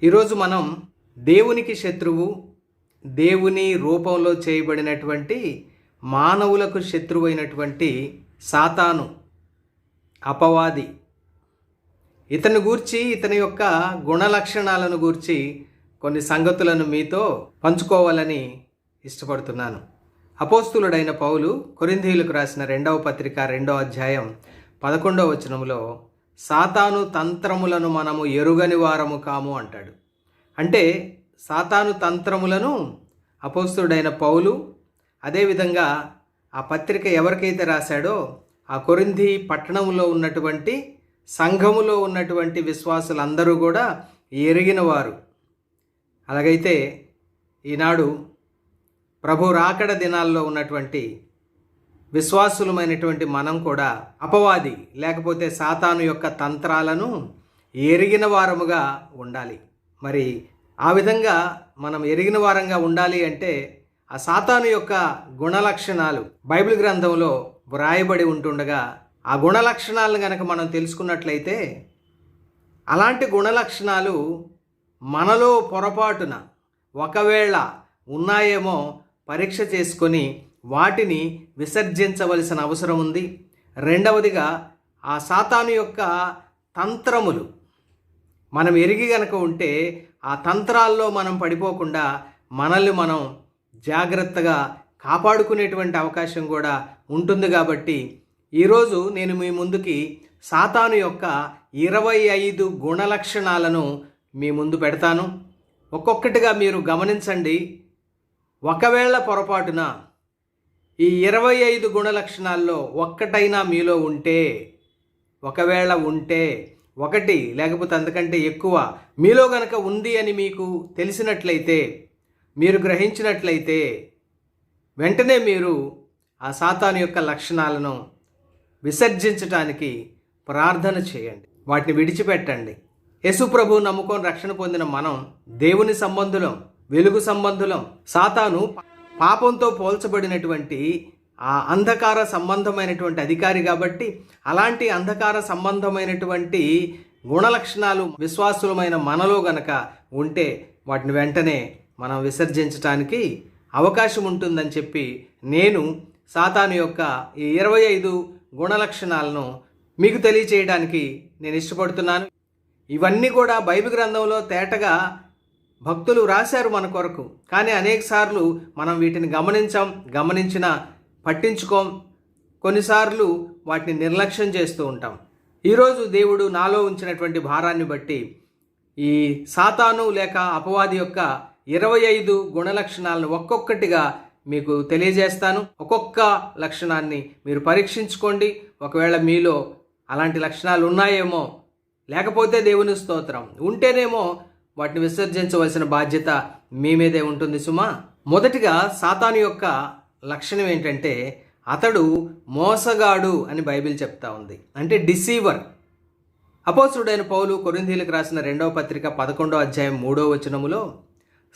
ఈరోజు మనం దేవునికి శత్రువు, దేవుని రూపంలో చేయబడినటువంటి మానవులకు శత్రువైనటువంటి సాతాను, అపవాది, ఇతని గూర్చి, ఇతని యొక్క గుణలక్షణాలను గూర్చి కొన్ని సంగతులను మీతో పంచుకోవాలని ఇష్టపడుతున్నాను. అపోస్తులుడైన పౌలు కొరింథీయులకు రాసిన 2వ పత్రిక 2వ అధ్యాయం 11వ వచనంలో సాతాను తంత్రములను మనము ఎరుగని వారము కాము అంటాడు. అంటే సాతాను తంత్రములను అపోస్తులుడైన పౌలు, అదేవిధంగా ఆ పత్రిక ఎవరికైతే రాశాడో ఆ కొరింథీ పట్టణంలో ఉన్నటువంటి సంఘములో ఉన్నటువంటి విశ్వాసులందరూ కూడా ఎరిగిన వారు. అలాగైతే ఈనాడు ప్రభు రాకడ దినాల్లో ఉన్నటువంటి విశ్వాసులమైనటువంటి మనం కూడా అపవాది లేకపోతే సాతాను యొక్క తంత్రాలను ఎరిగిన వారముగా ఉండాలి. మరి ఆ విధంగా మనం ఎరిగిన వారంగా ఉండాలి అంటే ఆ సాతాను యొక్క గుణలక్షణాలు బైబిల్ గ్రంథంలో వ్రాయబడి ఉంటుండగా ఆ గుణలక్షణాలను కనుక మనం తెలుసుకున్నట్లయితే అలాంటి గుణలక్షణాలు మనలో పొరపాటున ఒకవేళ ఉన్నాయేమో పరీక్ష చేసుకొని వాటిని విసర్జించవలసిన అవసరం ఉంది. రెండవదిగా ఆ సాతాను యొక్క తంత్రములు మనం ఎరిగి గనక ఉంటే ఆ తంత్రాల్లో మనం పడిపోకుండా మనల్ని మనం జాగ్రత్తగా కాపాడుకునేటువంటి అవకాశం కూడా ఉంటుంది. కాబట్టి ఈరోజు నేను మీ ముందుకి సాతాను యొక్క 25 గుణలక్షణాలను మీ ముందు పెడతాను. ఒక్కొక్కటిగా మీరు గమనించండి. ఒకవేళ పొరపాటున ఈ 25 గుణలక్షణాల్లో ఒక్కటైనా మీలో ఉంటే, ఒకవేళ ఉంటే, ఒకటి లేకపోతే అంతకంటే ఎక్కువ మీలో గనక ఉంది అని మీకు తెలిసినట్లయితే, మీరు గ్రహించినట్లయితే వెంటనే మీరు ఆ సాతాను యొక్క లక్షణాలను విసర్జించటానికి ప్రార్థన చేయండి, వాటిని విడిచిపెట్టండి. యేసు ప్రభువు నమ్ముకొని రక్షణ పొందిన మనం దేవుని సంబంధులం, వెలుగు సంబంధులం. సాతాను పాపంతో పోల్చబడినటువంటి ఆ అంధకార సంబంధమైనటువంటి అధికారి కాబట్టి అలాంటి అంధకార సంబంధమైనటువంటి గుణలక్షణాలు విశ్వాసులమైన మనలో గనక ఉంటే వాటిని వెంటనే మనం విసర్జించడానికి అవకాశం ఉంటుందని చెప్పి నేను సాతాను యొక్క ఈ 25 గుణలక్షణాలను మీకు తెలియచేయడానికి నేను ఇష్టపడుతున్నాను. ఇవన్నీ కూడా బైబిల్ గ్రంథంలో తేటగా భక్తులు రాశారు మన కొరకు. కానీ అనేకసార్లు మనం వీటిని గమనించినా పట్టించుకోం. కొన్నిసార్లు వాటిని నిర్లక్ష్యం చేస్తూ ఉంటాం. ఈరోజు దేవుడు నాలో ఉంచినటువంటి భారాన్ని బట్టి ఈ సాతాను లేక అపవాది యొక్క 25 గుణలక్షణాలను ఒక్కొక్కటిగా మీకు తెలియజేస్తాను. ఒక్కొక్క లక్షణాన్ని మీరు పరీక్షించుకోండి. ఒకవేళ మీలో అలాంటి లక్షణాలు ఉన్నాయేమో, లేకపోతే దేవుని స్తోత్రం, ఉంటేనేమో వాటిని విసర్జించవలసిన బాధ్యత మీ మీదే ఉంటుంది సుమా. మొదటిగా సాతాను యొక్క లక్షణం ఏంటంటే అతడు మోసగాడు అని బైబిల్ చెప్తా ఉంది. అంటే డిసీవర్. అపోస్తులుడైన పౌలు కొరింథీయులకు రాసిన 2వ పత్రిక 11వ అధ్యాయం 3వ వచనములో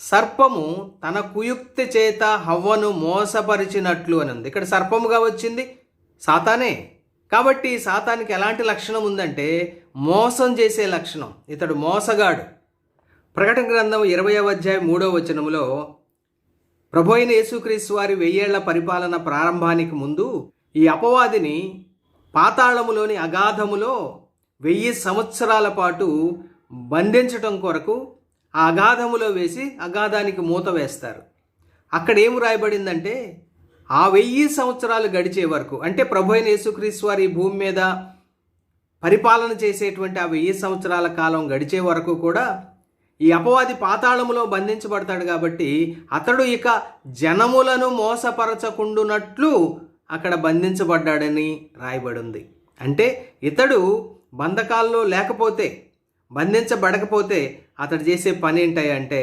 సర్పము తన కుయుక్తి చేత హవ్వను మోసపరిచినట్లు అని ఉంది. ఇక్కడ సర్పముగా వచ్చింది సాతానే. కాబట్టి సాతానికి ఎలాంటి లక్షణం ఉందంటే మోసం చేసే లక్షణం. ఇతడు మోసగాడు. ప్రకటన గ్రంథం 20వ అధ్యాయం 3వ వచనములో ప్రభు అయిన యేసుక్రీస్తు వారి 1000 ఏళ్ల పరిపాలన ప్రారంభానికి ముందు ఈ అపవాదిని పాతాళములోని అగాధములో 1000 సంవత్సరాల పాటు బంధించటం కొరకు ఆ అగాధములో వేసి అగాధానికి మూత వేస్తారు. అక్కడ ఏం రాయబడిందంటే ఆ 1000 సంవత్సరాలు గడిచే వరకు, అంటే ప్రభు అయిన యేసుక్రీస్తు వారి భూమి మీద పరిపాలన చేసేటువంటి ఆ 1000 సంవత్సరాల కాలం గడిచే వరకు కూడా ఈ అపవాది పాతాళములో బంధించబడతాడు. కాబట్టి అతడు ఇక జనములను మోసపరచకుండునట్లు అక్కడ బంధించబడ్డాడని రాయబడి ఉంది. అంటే ఇతడు బంధకాల్లో లేకపోతే, బంధించబడకపోతే అతడు చేసే పని ఏంటంటే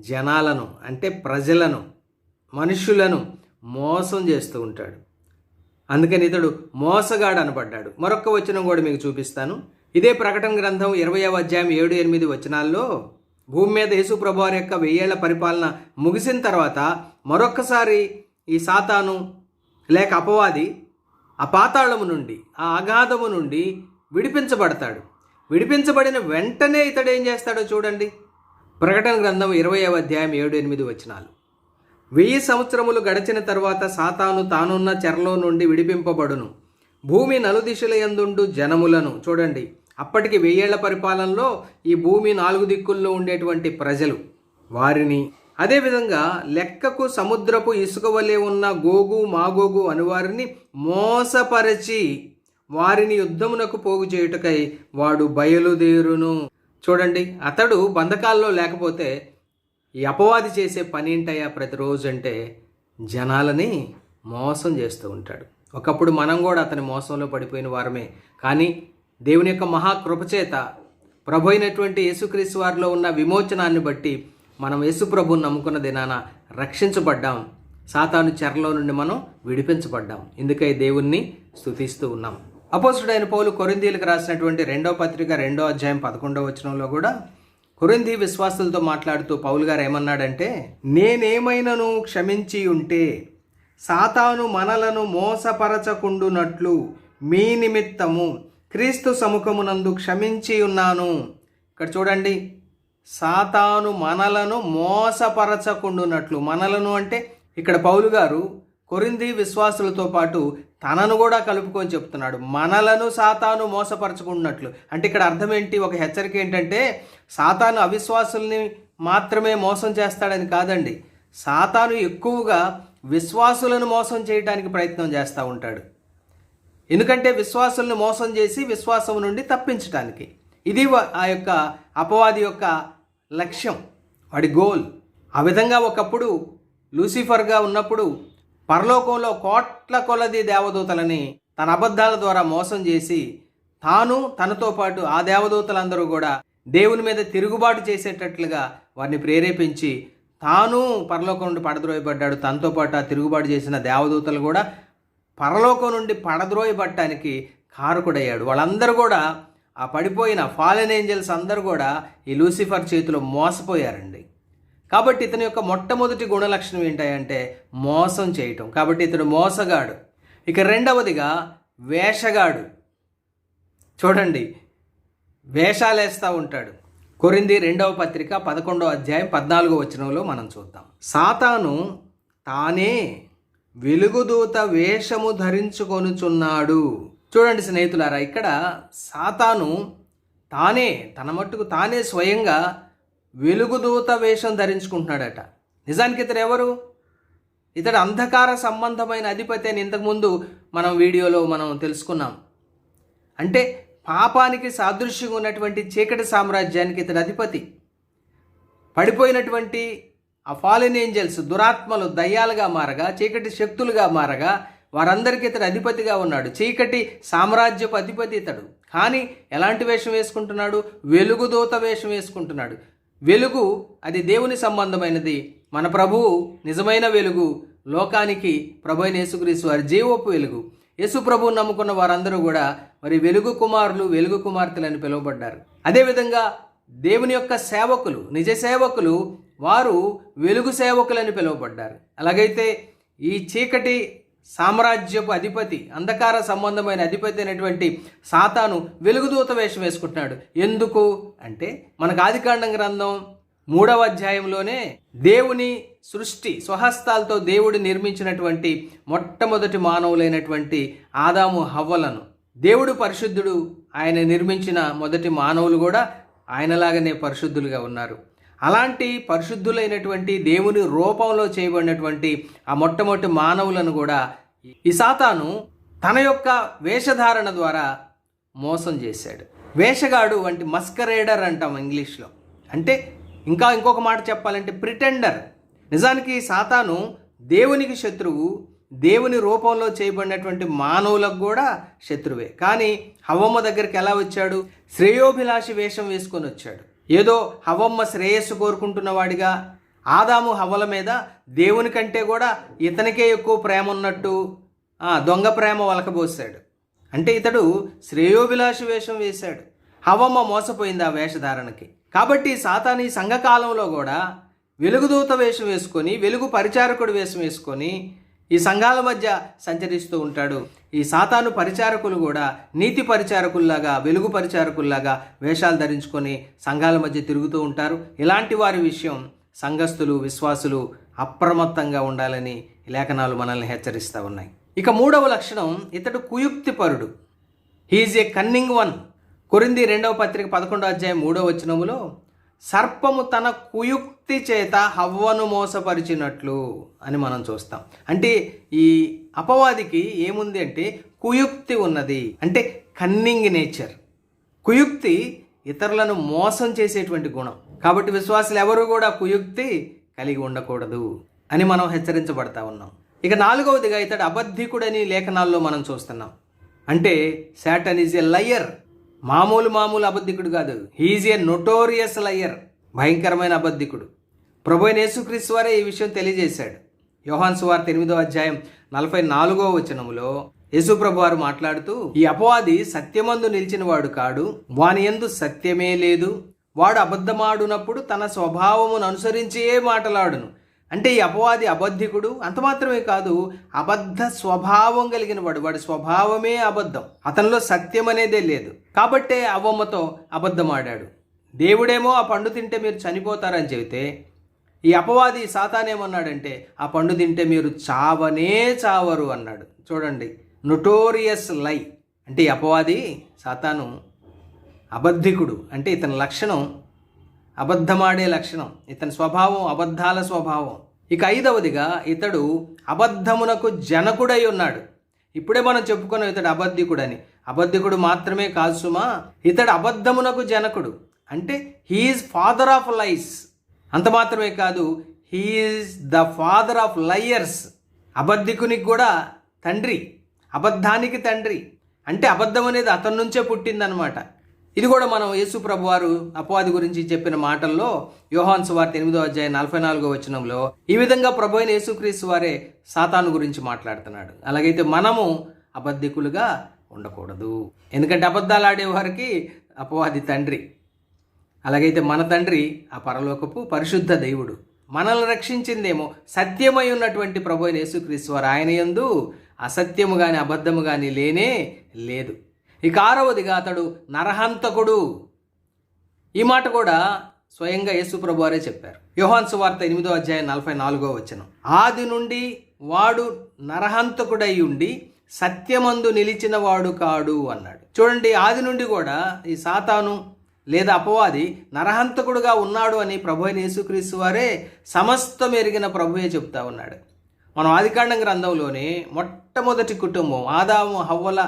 జనాలను, అంటే ప్రజలను, మనుషులను మోసం చేస్తూ ఉంటాడు. అందుకని ఇతడు మోసగాడు అనబడ్డాడు. మరొక వచనం కూడా మీకు చూపిస్తాను. ఇదే ప్రకటన గ్రంథం 20వ అధ్యాయం 7-8 వచనాల్లో భూమి మీద యేసు ప్రభువారి యొక్క 1000 ఏళ్ల పరిపాలన ముగిసిన తర్వాత మరొక్కసారి ఈ సాతాను లేక అపవాది ఆ పాతాళము నుండి, ఆ అగాధము నుండి విడిపించబడతాడు. విడిపించబడిన వెంటనే ఇతడు ఏం చేస్తాడో చూడండి. ప్రకటన గ్రంథం 20వ అధ్యాయం 7-8 వచనాలు. 1000 సంవత్సరములు గడిచిన తరువాత సాతాను తానున్న చెరలో నుండి విడిపింపబడును. భూమి నలుదిశల యందుండు జనములను, చూడండి, అప్పటికి 1000 ఏళ్ల పరిపాలనలో ఈ భూమి 4 దిక్కుల్లో ఉండేటువంటి ప్రజలు, వారిని, అదేవిధంగా లెక్కకు సముద్రపు ఇసుక వలె ఉన్న గోగు మాగోగు అనువారిని మోసపరచి వారిని యుద్ధమునకు పోగు చేయుటకై వాడు బయలుదేరును. చూడండి, అతడు బంధకాల్లో లేకపోతే ఈ అపవాది చేసే పని ఏంటయ్యా ప్రతిరోజు అంటే జనాలని మోసం చేస్తూ ఉంటాడు. ఒకప్పుడు మనం కూడా అతని మోసంలో పడిపోయిన వారమే. కానీ దేవుని యొక్క మహాకృపచేత ప్రభు అయినటువంటి యేసుక్రీస్తు వారిలో ఉన్న విమోచనాన్ని బట్టి మనం యేసు ప్రభువుని నమ్ముకున్న దినాన రక్షించబడ్డాం. సాతాను చెరలో నుండి మనం విడిపించబడ్డాం. ఇందుకై దేవుణ్ణి స్తుతిస్తూ ఉన్నాం. అపోస్తుడైన పౌలు కొరింథీయులకు రాసినటువంటి 2వ పత్రిక 2వ అధ్యాయం 11వ వచనంలో కూడా కొరింథీ విశ్వాసులతో మాట్లాడుతూ పౌలు గారు ఏమన్నాడంటే, నేనేమైనను క్షమించి ఉంటే సాతాను మనలను మోసపరచకుండునట్లు మీ నిమిత్తము క్రీస్తు సముఖమునందు క్షమించి ఉన్నాను. ఇక్కడ చూడండి, సాతాను మనలను మోసపరచకుండునట్లు. మనలను అంటే ఇక్కడ పౌలు గారు కొరింథీ విశ్వాసులతో పాటు తనను కూడా కలుపుకొని చెప్తున్నాడు. మనలను సాతాను మోసపరచుకున్నట్లు అంటే ఇక్కడ అర్థం ఏంటి? ఒక హెచ్చరిక ఏంటంటే సాతాను అవిశ్వాసుల్ని మాత్రమే మోసం చేస్తాడని కాదండి. సాతాను ఎక్కువగా విశ్వాసులను మోసం చేయడానికి ప్రయత్నం చేస్తూ ఉంటాడు. ఎందుకంటే విశ్వాసులను మోసం చేసి విశ్వాసం నుండి తప్పించడానికి. ఇది ఆ యొక్క అపవాది యొక్క లక్ష్యం, వాడి గోల్. ఆ విధంగా ఒకప్పుడు లూసిఫర్గా ఉన్నప్పుడు పరలోకంలో కోట్ల కొలది దేవదూతలని తన అబద్ధాల ద్వారా మోసం చేసి తాను తనతో పాటు ఆ దేవదూతలందరూ కూడా దేవుని మీద తిరుగుబాటు చేసేటట్లుగా వారిని ప్రేరేపించి తాను పరలోకం నుండి పడద్రోయబడ్డాడు. తనతో పాటు ఆ తిరుగుబాటు చేసిన దేవదూతలు కూడా పరలోకం నుండి పడద్రోయబట్టడానికి కారకుడయ్యాడు. వాళ్ళందరూ కూడా ఆ పడిపోయిన ఫాలెన్ ఏంజల్స్ అందరూ కూడా ఈ లూసిఫర్ చేతిలో మోసపోయారండి. కాబట్టి ఇతని యొక్క మొట్టమొదటి గుణలక్షణం ఏంటంటే మోసం చేయటం. కాబట్టి ఇతడు మోసగాడు. ఇక రెండవదిగా వేషగాడు. చూడండి, వేషాలేస్తూ ఉంటాడు. కొరింథీ 2వ పత్రిక 11వ అధ్యాయం 14వ వచనంలో మనం చూద్దాం. సాతాను తానే వెలుగుదూత వేషము ధరించుకొనుచున్నాడు. చూడండి స్నేహితులారా, ఇక్కడ సాతాను తానే, తన మట్టుకు తానే స్వయంగా వెలుగుదూత వేషం ధరించుకుంటున్నాడట. నిజానికి ఇతడు ఎవరు? ఇతడు అంధకార సంబంధమైన అధిపతి అని ఇంతకుముందు మనం వీడియోలో మనం తెలుసుకున్నాం. అంటే పాపానికి సాదృశ్యంగా ఉన్నటువంటి చీకటి సామ్రాజ్యానికి ఇతడు అధిపతి. పడిపోయినటువంటి ఆ ఫాలెన్ ఏంజల్స్, దురాత్మలు దయ్యాలుగా మారగా, చీకటి శక్తులుగా మారగా వారందరికీ ఇతడు అధిపతిగా ఉన్నాడు. చీకటి సామ్రాజ్యపు అధిపతి ఇతడు. కానీ ఎలాంటి వేషం వేసుకుంటున్నాడు? వెలుగుదూత వేషం వేసుకుంటున్నాడు. వెలుగు అది దేవుని సంబంధమైనది. మన ప్రభువు నిజమైన వెలుగు, లోకానికి ప్రభు అయిన యేసుక్రీస్తు వారి జీవపు వెలుగు. యేసు ప్రభువుని నమ్ముకున్న వారందరూ కూడా మరి వెలుగు కుమారులు, వెలుగు కుమార్తెలని పిలువబడ్డారు. అదేవిధంగా దేవుని యొక్క సేవకులు, నిజ సేవకులు, వారు వెలుగు సేవకులని పిలువబడ్డారు. అలాగైతే ఈ చీకటి సామ్రాజ్యపు అధిపతి, అంధకార సంబంధమైన అధిపతి అయినటువంటి సాతాను వెలుగుదూత వేషం వేసుకుంటున్నాడు. ఎందుకు అంటే మనకు ఆదికాండం గ్రంథం 3వ అధ్యాయంలోనే దేవుని సృష్టి స్వహస్తాలతో దేవుడు నిర్మించినటువంటి మొట్టమొదటి మానవులైనటువంటి ఆదాము హవ్వలను, దేవుడు పరిశుద్ధుడు, ఆయన నిర్మించిన మొదటి మానవులు కూడా ఆయనలాగానే పరిశుద్ధులుగా ఉన్నారు. అలాంటి పరిశుద్ధులైనటువంటి దేవుని రూపంలో చేయబడినటువంటి ఆ మొట్టమొదటి మానవులను కూడా ఈ సాతాను తన యొక్క వేషధారణ ద్వారా మోసం చేశాడు. వేషగాడు అంటే మస్కరేడర్ అంటాం ఇంగ్లీష్లో. అంటే ఇంకొక మాట చెప్పాలంటే ప్రిటెండర్. నిజానికి సాతాను దేవునికి శత్రువు, దేవుని రూపంలో చేయబడినటువంటి మానవులకు కూడా శత్రువే. కానీ హవ్వమ్మ దగ్గరికి ఎలా వచ్చాడు? శ్రేయోభిలాషి వేషం వేసుకొని వచ్చాడు. ఏదో హవ్వమ్మ శ్రేయస్సు కోరుకుంటున్నవాడిగా ఆదాము హవ్వల మీద దేవుని కంటే కూడా ఇతనికే ఎక్కువ ప్రేమ ఉన్నట్టు దొంగ ప్రేమ వలకబోసాడు. అంటే ఇతడు శ్రేయోభిలాషి వేషం వేశాడు. హవ్వమ్మ మోసపోయింది ఆ వేషధారణకి. కాబట్టి సాతాను ఈ సంఘకాలంలో కూడా వెలుగుదూత వేషం వేసుకొని, వెలుగు పరిచారకుడు వేషం వేసుకొని ఈ సంఘాల మధ్య సంచరిస్తూ ఉంటాడు. ఈ సాతాను పరిచారకులు కూడా నీతి పరిచారకుల్లాగా, వెలుగు పరిచారకుల్లాగా వేషాలు ధరించుకొని సంఘాల మధ్య తిరుగుతూ ఉంటారు. ఇలాంటి వారి విషయం సంఘస్థులు, విశ్వాసులు అప్రమత్తంగా ఉండాలని లేఖనాలు మనల్ని హెచ్చరిస్తూ ఉన్నాయి. ఇక మూడవ లక్షణం, ఇతడు కుయుక్తిపరుడు. హీఈస్ ఏ కన్నింగ్ వన్. కొరింథీ 2వ పత్రిక 11వ అధ్యాయం 3వ వచనములో, సర్పము తన కుయుక్తి చేత హవ్వను మోసపరిచినట్లు అని మనం చూస్తాం. అంటే ఈ అపవాదికి ఏముంది అంటే కుయుక్తి ఉన్నది, అంటే కన్నింగ్ నేచర్. కుయుక్తి ఇతరులను మోసం చేసేటువంటి గుణం. కాబట్టి విశ్వాసులు ఎవరు కూడా కుయుక్తి కలిగి ఉండకూడదు అని మనం హెచ్చరించబడతా ఉన్నాం. ఇక 4వదిగా ఇతడు అబద్ధికుడని లేఖనాల్లో మనం చూస్తున్నాం. అంటే సాటన్ ఈజ్ ఎ లయర్. మామూలు అబద్ధికుడు కాదు, హీఈస్ ఏ నొటోరియస్ లయర్, భయంకరమైన అబద్ధికుడు. ప్రభువైన యేసుక్రీస్తు వారే ఈ విషయం తెలియజేశాడు. యోహాను సువార్త 8వ అధ్యాయం 44వ వచనములో యేసు ప్రభు వారు మాట్లాడుతూ, ఈ అపవాది సత్యమందు నిలిచిన వాడు కాడు, వాని యందు సత్యమే లేదు, వాడు అబద్ధమాడునప్పుడు తన స్వభావమును అనుసరించే మాటలాడును. అంటే ఈ అపవాది అబద్ధికుడు. అంత మాత్రమే కాదు, అబద్ధ స్వభావం కలిగిన వాడు. వాడి స్వభావమే అబద్ధం, అతనిలో సత్యం అనేదే లేదు. కాబట్టే అవ్వమ్మతో అబద్ధమాడాడు. దేవుడేమో ఆ పండు తింటే మీరు చనిపోతారని చెబితే, ఈ అపవాది సాతానేమన్నాడంటే ఆ పండు తింటే మీరు చావనే చావరు అన్నాడు. చూడండి, నొటోరియస్ లై. అంటే ఈ అపవాది సాతాను అబద్ధికుడు. అంటే ఇతని లక్షణం అబద్ధమాడే లక్షణం, ఇతని స్వభావం అబద్ధాల స్వభావం. ఇక 5వదిగా ఇతడు అబద్ధమునకు జనకుడై ఉన్నాడు. ఇప్పుడే మనం చెప్పుకున్నాం ఇతడు అబద్ధికుడని. అబద్ధికుడు మాత్రమే కాదు సుమా, ఇతడు అబద్ధమునకు జనకుడు. అంటే హీఈస్ ఫాదర్ ఆఫ్ లైస్. అంత మాత్రమే కాదు, he is the father of liars. అబద్ధికునికి కూడా తండ్రి, అబద్ధానికి తండ్రి. అంటే అబద్ధం అనేది అతని నుంచే పుట్టిందనమాట. ఇది కూడా మనం యేసు ప్రభు వారు అపవాది గురించి చెప్పిన మాటల్లో యోహాను సువార్త 8వ అధ్యాయం 44వ వచనంలో ఈ విధంగా ప్రభు అయిన యేసుక్రీస్తు వారే సాతాను గురించి మాట్లాడుతున్నాడు. అలాగైతే మనము అబద్ధికులుగా ఉండకూడదు. ఎందుకంటే అబద్ధాలు ఆడేవారికి అపవాది తండ్రి. అలాగైతే మన తండ్రి ఆ పరలోకపు పరిశుద్ధ దేవుడు. మనల్ని రక్షించిందేమో సత్యమై ఉన్నటువంటి ప్రభు అయిన యేసుక్రీస్తు వారు. ఆయన యందు అసత్యము కానీ అబద్ధము కానీ లేనే లేదు. ఇక 6వదిగా అతడు నరహంతకుడు. ఈ మాట కూడా స్వయంగా యేసు ప్రభు వారే చెప్పారు. యోహాను సువార్త 8వ అధ్యాయం 44వ వచనం, ఆది నుండి వాడు నరహంతకుడై ఉండి సత్యమందు నిలిచిన వాడు కాడు అన్నాడు. చూడండి, ఆది నుండి కూడా ఈ సాతాను లేదా అపవాది నరహంతకుడుగా ఉన్నాడు అని ప్రభు అయిన యేసుక్రీస్తు వారే సమస్తం ఎరిగిన ప్రభువే చెప్తా ఉన్నాడు. మనం ఆదికాండం గ్రంథంలోనే మొట్టమొదటి కుటుంబం ఆదాము హవ్వల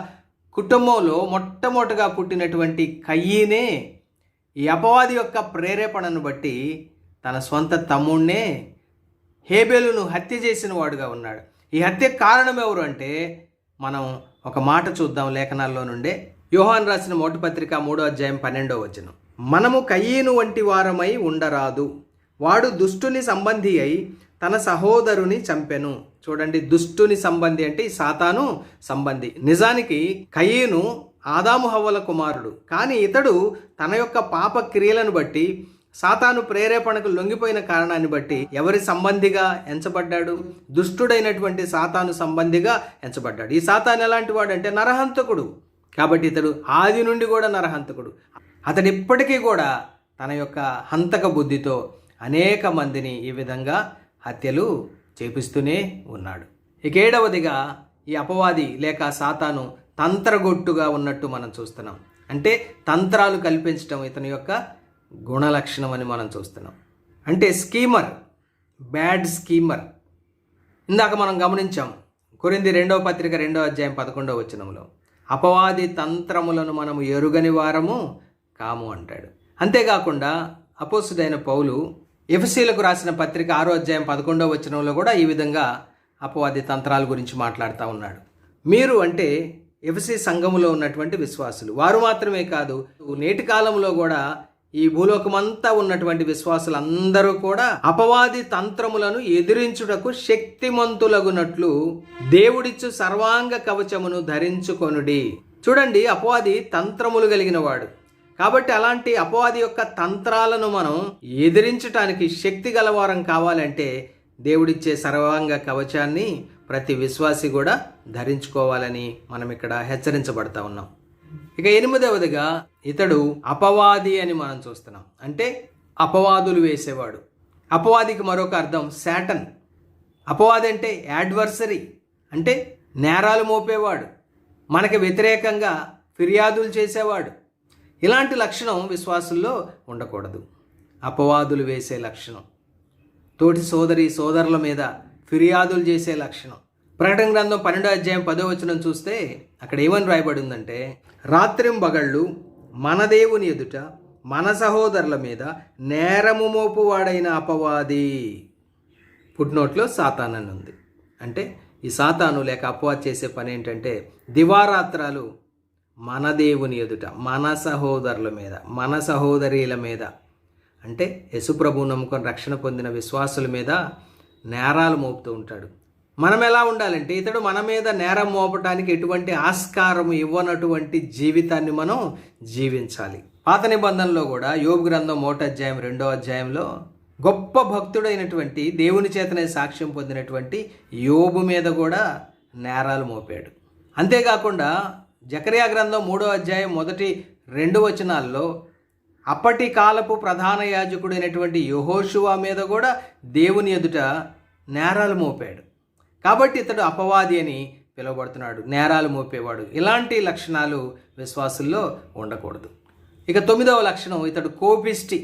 కుటుంబంలో మొట్టమొదటిగా పుట్టినటువంటి కయ్యీనే ఈ అపవాది యొక్క ప్రేరేపణను బట్టి తన సొంత తమ్ముడినే హేబేలును హత్య చేసిన వాడుగా ఉన్నాడు. ఈ హత్యకు కారణం ఎవరు అంటే మనం ఒక మాట చూద్దాం లేఖనాల్లో నుండే. యోహాను రాసిన మొదటి పత్రిక 3వ అధ్యాయం 12వ వచనం, మనము కయ్యీను వంటి వారమై ఉండరాదు, వాడు దుష్టుని సంబంధి అయి తన సహోదరుని చంపెను. చూడండి, దుష్టుని సంబంధి అంటే ఈ సాతాను సంబంధి. నిజానికి కయ్యీను ఆదాము హవ్వల కుమారుడు. కానీ ఇతడు తన యొక్క పాప క్రియలను బట్టి సాతాను ప్రేరేపణకు లొంగిపోయిన కారణాన్ని బట్టి ఎవరి సంబంధిగా ఎంచబడ్డాడు? దుష్టుడైనటువంటి సాతాను సంబంధిగా ఎంచబడ్డాడు. ఈ సాతాను ఎలాంటి వాడు అంటే నరహంతకుడు. కాబట్టి ఇతడు ఆది నుండి కూడా నరహంతకుడు. అతడు ఇప్పటికీ కూడా తన యొక్క హంతక బుద్ధితో అనేక మందిని ఈ విధంగా హత్యలు చేపిస్తూనే ఉన్నాడు. ఇక 7వదిగా ఈ అపవాది లేక సాతాను తంత్రగొట్టుగా ఉన్నట్టు మనం చూస్తున్నాం. అంటే తంత్రాలు కల్పించడం ఇతని యొక్క గుణలక్షణం అని మనం చూస్తున్నాం. అంటే స్కీమర్, బ్యాడ్ స్కీమర్. ఇందాక మనం గమనించాం కొరింథీ 2వ పత్రిక 2వ అధ్యాయం 11వ వచనంలో, అపవాది తంత్రములను మనము ఎరుగని వారము కాము అంటాడు. అంతేకాకుండా అపోస్తుడైన పౌలు ఎఫెసీయులకు రాసిన పత్రిక 6వ అధ్యాయం 11వ వచనంలో కూడా ఈ విధంగా అపవాది తంత్రాల గురించి మాట్లాడుతూ ఉన్నాడు. మీరు అంటే ఎఫెసీ సంఘములో ఉన్నటువంటి విశ్వాసులు, వారు మాత్రమే కాదు నేటి కాలంలో కూడా ఈ భూలోకమంతా ఉన్నటువంటి విశ్వాసులందరూ కూడా అపవాది తంత్రములను ఎదిరించుటకు శక్తిమంతులగునట్లు దేవుడిచ్చు సర్వాంగ కవచమును ధరించుకొనుడి. చూడండి, అపవాది తంత్రములు కలిగిన వాడు. కాబట్టి అలాంటి అపవాది యొక్క తంత్రాలను మనం ఎదిరించటానికి శక్తి గలవారం కావాలంటే దేవుడిచ్చే సర్వాంగ కవచాన్ని ప్రతి విశ్వాసి కూడా ధరించుకోవాలని మనం ఇక్కడ హెచ్చరించబడతా ఉన్నాం. ఇక 8వదిగా ఇతడు అపవాది అని మనం చూస్తున్నాం. అంటే అపవాదులు వేసేవాడు. అపవాదికి మరొక అర్థం శాటన్. అపవాది అంటే యాడ్వర్సరీ, అంటే నేరాలు మోపేవాడు, మనకి వ్యతిరేకంగా ఫిర్యాదులు చేసేవాడు. ఇలాంటి లక్షణం విశ్వాసుల్లో ఉండకూడదు. అపవాదులు వేసే లక్షణం, తోటి సోదరుల మీద ఫిర్యాదులు చేసే లక్షణం. ప్రకటన గ్రంథం 12:10 చూస్తే అక్కడ ఏమని రాయబడి ఉందంటే, రాత్రింబగళ్ళు మన దేవుని ఎదుట మన సహోదరుల మీద నేరము మోపువాడైన అపవాది. ఫుట్నోట్లో సాతాను అని ఉంది. అంటే ఈ సాతాను లేక అపవాది చేసే పని ఏంటంటే దివారాత్రాలు మన దేవుని ఎదుట మన సహోదరుల మీద మన సహోదరీల మీద, అంటే యేసుప్రభువు నమ్ముకొని రక్షణ పొందిన విశ్వాసుల మీద నేరాలు మోపుతూ ఉంటాడు. మనం ఎలా ఉండాలంటే ఇతడు మన మీద నేరం మోపటానికి ఎటువంటి ఆస్కారం ఇవ్వనటువంటి జీవితాన్ని మనం జీవించాలి. పాత నిబంధనలో కూడా యోబు గ్రంథం 1:2 గొప్ప భక్తుడైనటువంటి దేవుని చేతనే సాక్ష్యం పొందినటువంటి యోబు మీద కూడా నేరాలు మోపాడు. అంతేకాకుండా జకర్యా గ్రంథం 3:1-2 అప్పటి కాలపు ప్రధాన యాజకుడైనటువంటి యెహోషువ మీద కూడా దేవుని ఎదుట నేరాలు మోపాడు. కాబట్టి ఇతడు అపవాది అని పిలువబడుతున్నాడు, నేరాలు మోపేవాడు. ఇలాంటి లక్షణాలు విశ్వాసుల్లో ఉండకూడదు. ఇక 9వ లక్షణం, ఇతడు కోపిష్టి.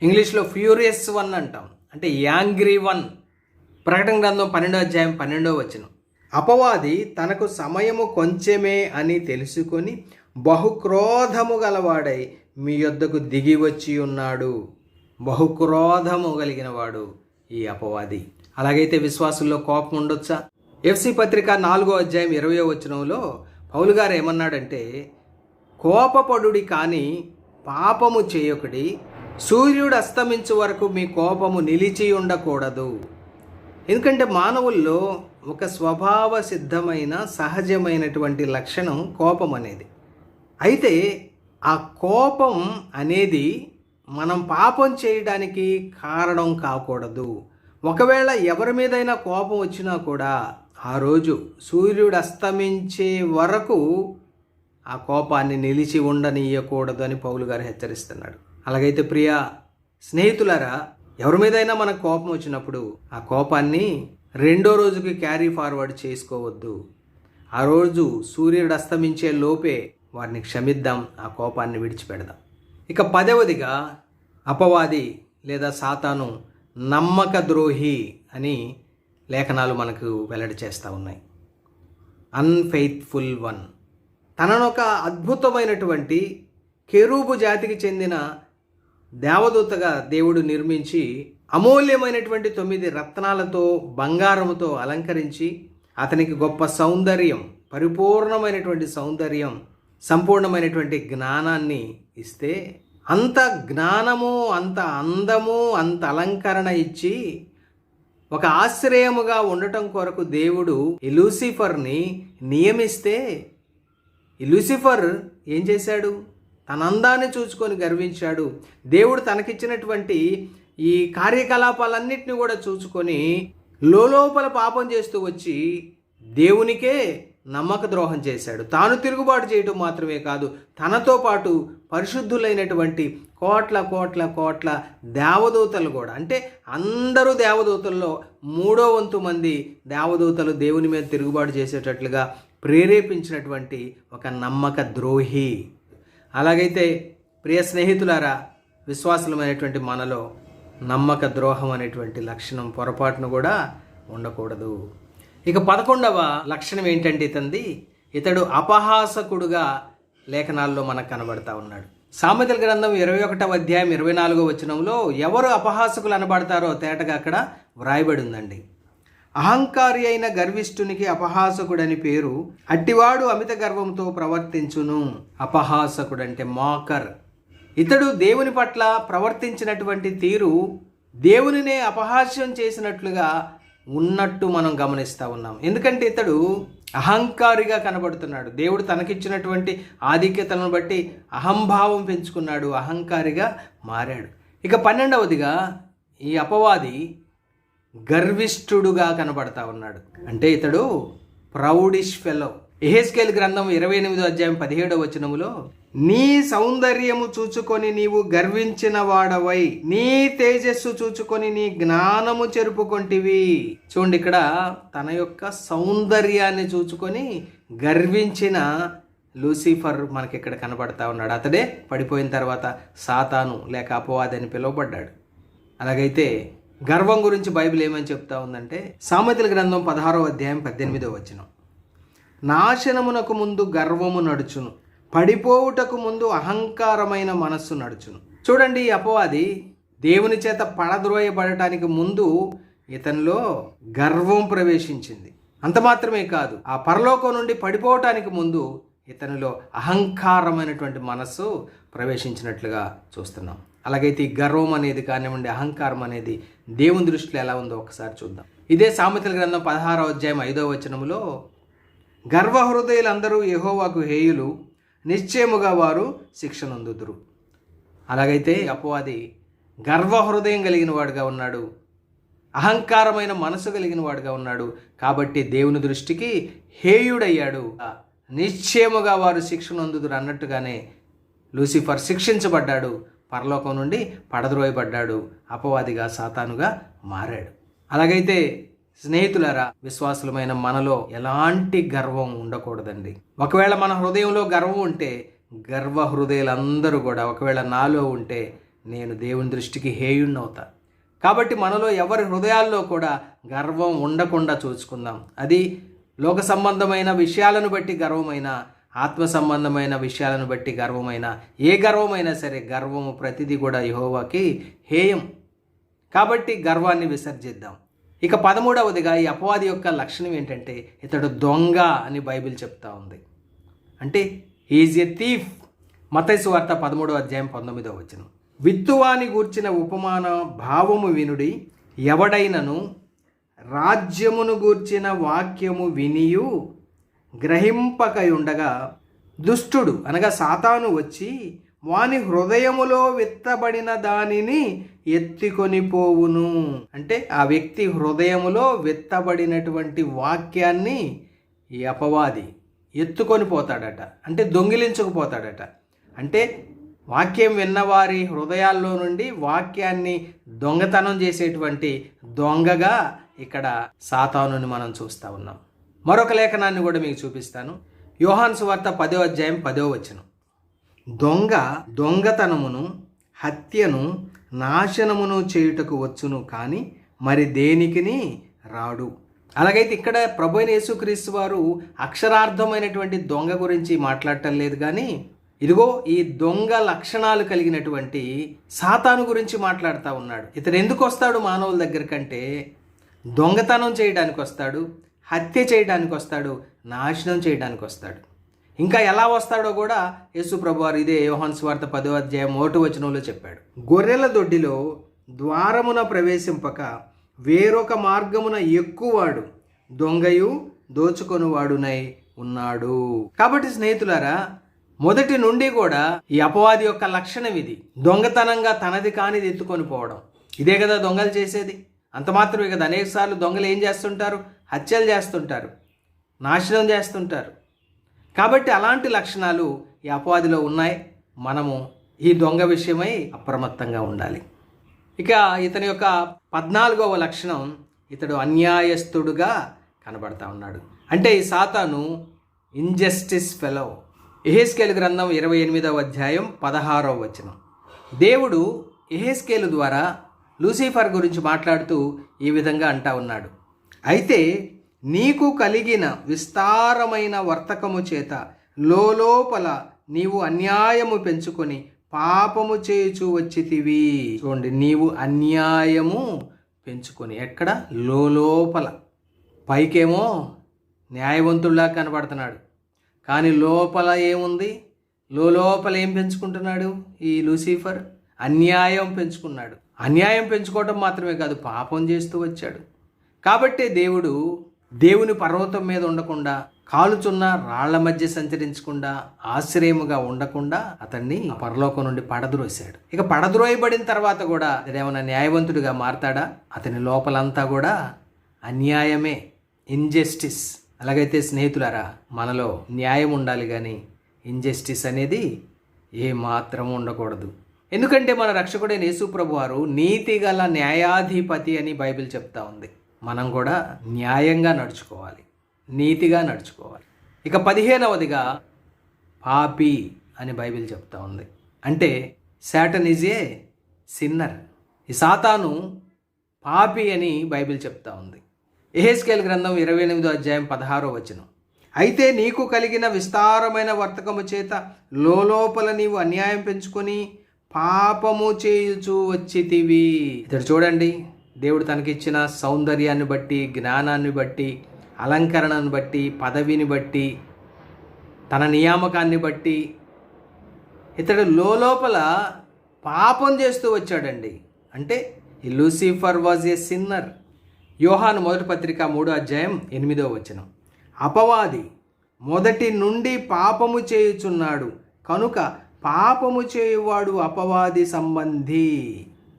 ఇంగ్లీష్లో ఫ్యూరియస్ వన్ అంటాం, అంటే యాంగ్రీ వన్. ప్రకటన గ్రంథం 12:12 అపవాది తనకు సమయము కొంచెమే అని తెలుసుకొని బహుక్రోధము గలవాడై మీ యొద్దకు దిగి వచ్చి ఉన్నాడు. బహుక్రోధము కలిగిన వాడు ఈ అపవాది. అలాగైతే విశ్వాసుల్లో కోపం ఉండొచ్చా? ఎఫ్సి పత్రిక 4:20 పౌలు గారు ఏమన్నాడంటే, కోపపడుడి కానీ పాపము చేయకుడి, సూర్యుడు అస్తమించు వరకు మీ కోపము నిలిచి ఉండకూడదు. ఎందుకంటే మానవుల్లో ఒక స్వభావ సిద్ధమైన సహజమైనటువంటి లక్షణం కోపం అనేది. అయితే ఆ కోపం అనేది మనం పాపం చేయడానికి కారణం కాకూడదు. ఒకవేళ ఎవరి మీదైనా కోపం వచ్చినా కూడా ఆ రోజు సూర్యుడు అస్తమించే వరకు ఆ కోపాన్ని నిలిచి ఉండనీయకూడదు అని పౌలు గారు హెచ్చరిస్తున్నాడు. అలాగైతే ప్రియ స్నేహితులారా, ఎవరి మీదైనా మనకు కోపం వచ్చినప్పుడు ఆ కోపాన్ని రెండో రోజుకి క్యారీ ఫార్వర్డ్ చేసుకోవద్దు. ఆ రోజు సూర్యుడు అస్తమించే లోపే వారిని క్షమిద్దాం, ఆ కోపాన్ని విడిచిపెడదాం. ఇక 10వదిగా అపవాది లేదా సాతాను నమ్మక ద్రోహి అని లేఖనాలు మనకు వెల్లడి చేస్తూ ఉన్నాయి. Unfaithful one. తనను ఒక అద్భుతమైనటువంటి కెరూబు జాతికి చెందిన దేవదూతగా దేవుడు నిర్మించి అమూల్యమైనటువంటి 9 రత్నాలతో బంగారముతో అలంకరించి అతనికి గొప్ప సౌందర్యం, పరిపూర్ణమైనటువంటి సౌందర్యం, సంపూర్ణమైనటువంటి జ్ఞానాన్ని ఇస్తే, అంత జ్ఞానము, అంత అందము, అంత అలంకరణ ఇచ్చి ఒక ఆశ్రయముగా ఉండటం కొరకు దేవుడు ఈ లూసిఫర్ని నియమిస్తే, ఈ లూసిఫర్ ఏం చేశాడు? తన అందాన్ని చూసుకొని గర్వించాడు. దేవుడు తనకిచ్చినటువంటి ఈ కార్యకలాపాలన్నింటినీ కూడా చూసుకొని లోపల పాపం చేస్తూ వచ్చి దేవునికే నమ్మక ద్రోహం చేశాడు. తాను తిరుగుబాటు చేయటం మాత్రమే కాదు, తనతో పాటు పరిశుద్ధులైనటువంటి కోట్ల కోట్ల కోట్ల దేవదూతలు కూడా, అంటే అందరూ దేవదూతల్లో 3వ వంతు మంది దేవదూతలు దేవుని మీద తిరుగుబాటు చేసేటట్లుగా ప్రేరేపించినటువంటి ఒక నమ్మక ద్రోహి. అలాగైతే ప్రియ స్నేహితులారా, విశ్వాసులమైనటువంటి మనలో నమ్మక ద్రోహం అనేటువంటి లక్షణం పొరపాటును కూడా ఉండకూడదు. ఇక 11వ లక్షణం ఏంటంటే ఇతడు అపహాసకుడుగా లేఖనాల్లో మనకు కనబడతా ఉన్నాడు. సామెతల గ్రంథం 21:24 ఎవరు అపహాసకులు అనబడతారో తేటగా అక్కడ వ్రాయబడి ఉందండి. అహంకారి అయిన గర్విష్ఠునికి అపహాసకుడని పేరు, అట్టివాడు అమిత గర్వంతో ప్రవర్తించును. అపహాసకుడంటే మాకర్. ఇతడు దేవుని పట్ల ప్రవర్తించినటువంటి తీరు దేవునినే అపహాస్యం చేసినట్లుగా ఉన్నట్టు మనం గమనిస్తూ ఉన్నాం. ఎందుకంటే ఇతడు అహంకారిగా కనబడుతున్నాడు. దేవుడు తనకిచ్చినటువంటి ఆధిక్యతలను బట్టి అహంభావం పెంచుకున్నాడు, అహంకారిగా మారాడు. ఇక 12వదిగా ఈ అపవాది గర్విష్ఠుడుగా కనబడతా ఉన్నాడు. అంటే ఇతడు ప్రౌడిష్ ఫెలో. యెహెజ్కేలు గ్రంథం 28వ అధ్యాయం 17వ వచనములో, నీ సౌందర్యము చూచుకొని నీవు గర్వించిన వాడవై నీ తేజస్సు చూచుకొని నీ జ్ఞానము చెరుపుకొంటివి. చూడండి, ఇక్కడ తన యొక్క సౌందర్యాన్ని చూచుకొని గర్వించిన లూసిఫర్ మనకి ఇక్కడ కనబడతా ఉన్నాడు. అతడే పడిపోయిన తర్వాత సాతాను లేక అపవాది అని పిలువబడ్డాడు. అలాగైతే గర్వం గురించి బైబిల్ ఏమని చెప్తా ఉందంటే, సామెతల గ్రంథం 16వ అధ్యాయం 18వ వచనం, నాశనమునకు ముందు గర్వము నడుచును, పడిపోవుటకు ముందు అహంకారమైన మనస్సు నడుచును. చూడండి, ఈ అపవాది దేవుని చేత పడద్రోయబడటానికి ముందు ఇతనిలో గర్వం ప్రవేశించింది. అంత మాత్రమే కాదు, ఆ పరలోకం నుండి పడిపోవటానికి ముందు ఇతనిలో అహంకారమైనటువంటి మనస్సు ప్రవేశించినట్లుగా చూస్తున్నాం. అలాగైతే ఈ గర్వం అనేది కానివ్వండి, అహంకారం అనేది దేవుని దృష్టిలో ఎలా ఉందో ఒకసారి చూద్దాం. ఇదే సామెతల గ్రంథం 16వ అధ్యాయం 5వ వచనములో, గర్వ హృదయులందరూ యెహోవాకు హేయులు, నిశ్చయముగా వారు శిక్ష నొందుదురు. అలాగైతే అపవాది గర్వ హృదయం కలిగిన వాడుగా ఉన్నాడు, అహంకారమైన మనసు కలిగిన వాడుగా ఉన్నాడు. కాబట్టి దేవుని దృష్టికి హేయుడయ్యాడు. నిశ్చయముగా వారు శిక్ష నొందుదురు అన్నట్టుగానే లూసిఫర్ శిక్షించబడ్డాడు, పరలోకం నుండి పడద్రోయబడ్డాడు, అపవాదిగా సాతానుగా మారాడు. అలాగైతే స్నేహితులారా, విశ్వాసులమైన మనలో ఎలాంటి గర్వం ఉండకూడదండి. ఒకవేళ మన హృదయంలో గర్వం ఉంటే, గర్వ హృదయాలందరూ కూడా ఒకవేళ నాలో ఉంటే నేను దేవుని దృష్టికి హేయుణ్ణవుతా. కాబట్టి మనలో ఎవరి హృదయాల్లో కూడా గర్వం ఉండకుండా చూసుకుందాం. అది లోక సంబంధమైన విషయాలను బట్టి గర్వమైన, ఆత్మ సంబంధమైన విషయాలను బట్టి గర్వమైన, ఏ గర్వమైనా సరే, గర్వము ప్రతిదీ కూడా యెహోవాకి హేయం. కాబట్టి గర్వాన్ని విసర్జిద్దాం. ఇక 13వదిగా ఈ అపవాది యొక్క లక్షణం ఏంటంటే, ఇతడు దొంగ అని బైబిల్ చెప్తా ఉంది. అంటే ఈజ్ ఎ థీఫ్. మత్తయి సువార్త 13వ అధ్యాయం 19వ వచనం, విత్తువాని గూర్చిన ఉపమాన భావము వినుడి, ఎవడైనను రాజ్యమును గూర్చిన వాక్యము వినియు గ్రహింపకయుండగా దుష్టుడు అనగా సాతాను వచ్చి వాని హృదయములో విత్తబడిన దానిని ఎత్తుకొని పోవును. అంటే ఆ వ్యక్తి హృదయములో విత్తబడినటువంటి వాక్యాన్ని ఈ అపవాది ఎత్తుకొని పోతాడట, అంటే దొంగిలించుకుపోతాడట. అంటే వాక్యం విన్నవారి హృదయాల్లో నుండి వాక్యాన్ని దొంగతనం చేసేటువంటి దొంగగా ఇక్కడ సాతానుని మనం చూస్తూ ఉన్నాం. మరొక లేఖనాన్ని కూడా మీకు చూపిస్తాను. యోహాను సువార్త 10వ అధ్యాయం 10వ వచనం, దొంగ దొంగతనమును, హత్యను, నాశనమును చేయుటకు వచ్చును, కానీ మరి దేనికిని రాడు. అలాగైతే ఇక్కడ ప్రభువైన యేసుక్రీస్తు వారు అక్షరార్థమైనటువంటి దొంగ గురించి మాట్లాడటం లేదు, కానీ ఇదిగో ఈ దొంగ లక్షణాలు కలిగినటువంటి సాతాను గురించి మాట్లాడుతూ ఉన్నాడు. ఇతడు ఎందుకు వస్తాడు మానవుల దగ్గర కంటే? దొంగతనం చేయడానికి వస్తాడు, హత్య చేయడానికి వస్తాడు, నాశనం చేయడానికి వస్తాడు. ఇంకా ఎలా వస్తాడో కూడా యేసు ప్రభువారు ఇదే యోహాను సువార్త 10వ అధ్యాయం 1వ వచనంలో చెప్పాడు. గొర్రెల దొడ్డిలో ద్వారమున ప్రవేశింపక వేరొక మార్గమున ఎక్కువాడు, దొంగయు దోచుకొనువాడునై ఉన్నాడు. కాబట్టి స్నేహితులారా, మొదటి నుండి కూడా ఈ అపవాది యొక్క లక్షణం ఇది. దొంగతనంగా తనది కానిది ఎత్తుకొని పోవడం. ఇదే కదా దొంగలు చేసేది. అంత మాత్రమే కదా, అనేకసార్లు దొంగలు ఏం చేస్తుంటారు? హత్యలు చేస్తుంటారు, నాశనం చేస్తుంటారు. కాబట్టి అలాంటి లక్షణాలు ఈ అపవాదిలో ఉన్నాయి. మనము ఈ దొంగ విషయమై అప్రమత్తంగా ఉండాలి. ఇక ఇతని యొక్క 14వ లక్షణం, ఇతడు అన్యాయస్తుడుగా కనబడతా ఉన్నాడు. అంటే ఈ సాతాను ఇంజస్టిస్ ఫెలో. యెహెజ్కేలు గ్రంథం 28వ అధ్యాయం 16వ వచనం, దేవుడు యెహెజ్కేలు ద్వారా లూసిఫర్ గురించి మాట్లాడుతూ ఈ విధంగా అంటా ఉన్నాడు, అయితే నీకు కలిగిన విస్తారమైన వర్తకము చేత లోపల నీవు అన్యాయము పెంచుకొని పాపము చేయుచు వచ్చితివి. చూడండి, నీవు అన్యాయము పెంచుకొని, ఎక్కడ? లోపల. పైకేమో న్యాయవంతుడిలా కనబడుతున్నాడు, కానీ లోపల ఏముంది? లోపల ఏం పెంచుకుంటున్నాడు ఈ లూసిఫర్? అన్యాయం పెంచుకున్నాడు. అన్యాయం పెంచుకోవటం మాత్రమే కాదు, పాపం చేస్తూ వచ్చాడు. కాబట్టి దేవుడు దేవుని పర్వతం మీద ఉండకుండా కాలుచున్న రాళ్ల మధ్య సంచరించకుండా, ఆశ్రయముగా ఉండకుండా అతన్ని పరలోకం నుండి పడద్రోశాడు. ఇక పడద్రోయబడిన తర్వాత కూడా అతడేమన్నా న్యాయవంతుడిగా మారతాడా? అతని లోపలంతా కూడా అన్యాయమే, ఇంజస్టిస్. అలాగైతే స్నేహితులారా, మనలో న్యాయం ఉండాలి కానీ ఇంజస్టిస్ అనేది ఏమాత్రం ఉండకూడదు. ఎందుకంటే మన రక్షకుడైన యేసు ప్రభు వారు నీతి గల న్యాయాధిపతి అని బైబిల్ చెప్తా ఉంది. మనం కూడా న్యాయంగా నడుచుకోవాలి, నీతిగా నడుచుకోవాలి. ఇక 15వదిగా పాపి అని బైబిల్ చెప్తా ఉంది. అంటే సాటన్ ఈజ్ ఏ సిన్నర్. ఈ సాతాను పాపి అని బైబిల్ చెప్తా ఉంది. యెహెజ్కేలు గ్రంథం 28వ అధ్యాయం 16వ వచనం. అయితే నీకు కలిగిన విస్తారమైన వర్తకము చేత లోపల నీవు అన్యాయం పెంచుకొని పాపము చేయుచూ వచ్చితివి. ఇక్కడ చూడండి, దేవుడు తనకిచ్చిన సౌందర్యాన్ని బట్టి, జ్ఞానాన్ని బట్టి, అలంకరణను బట్టి, పదవిని బట్టి, తన నియామకాన్ని బట్టి ఇతడు లోపల పాపం చేస్తూ వచ్చాడండి. అంటే ఈ లూసిఫర్ వాజ్ ఏ సిన్నర్. యోహాను మొదటి పత్రిక 3వ అధ్యాయం 8వ వచనం. అపవాది మొదటి నుండి పాపము చేయుచున్నాడు కనుక పాపము చేయువాడు అపవాది సంబంధి.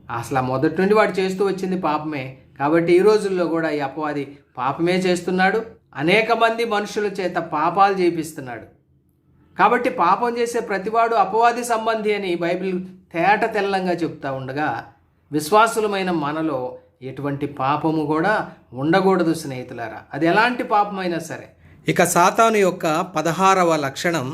అసలు మొదటి నుండి వాడు చేస్తూ వచ్చింది పాపమే. కాబట్టి ఈ రోజుల్లో కూడా ఈ అపవాది పాపమే చేస్తున్నాడు. అనేక మంది మనుషుల చేత పాపాలు చేపిస్తున్నాడు. కాబట్టి పాపం చేసే ప్రతివాడు అపవాది సంబంధి అని బైబిల్ తేట తెల్లంగా చెప్తా ఉండగా, విశ్వాసులమైన మనలో ఎటువంటి పాపము కూడా ఉండకూడదు స్నేహితులారా, అది ఎలాంటి పాపమైనా సరే. ఇక సాతాను యొక్క 16వ లక్షణం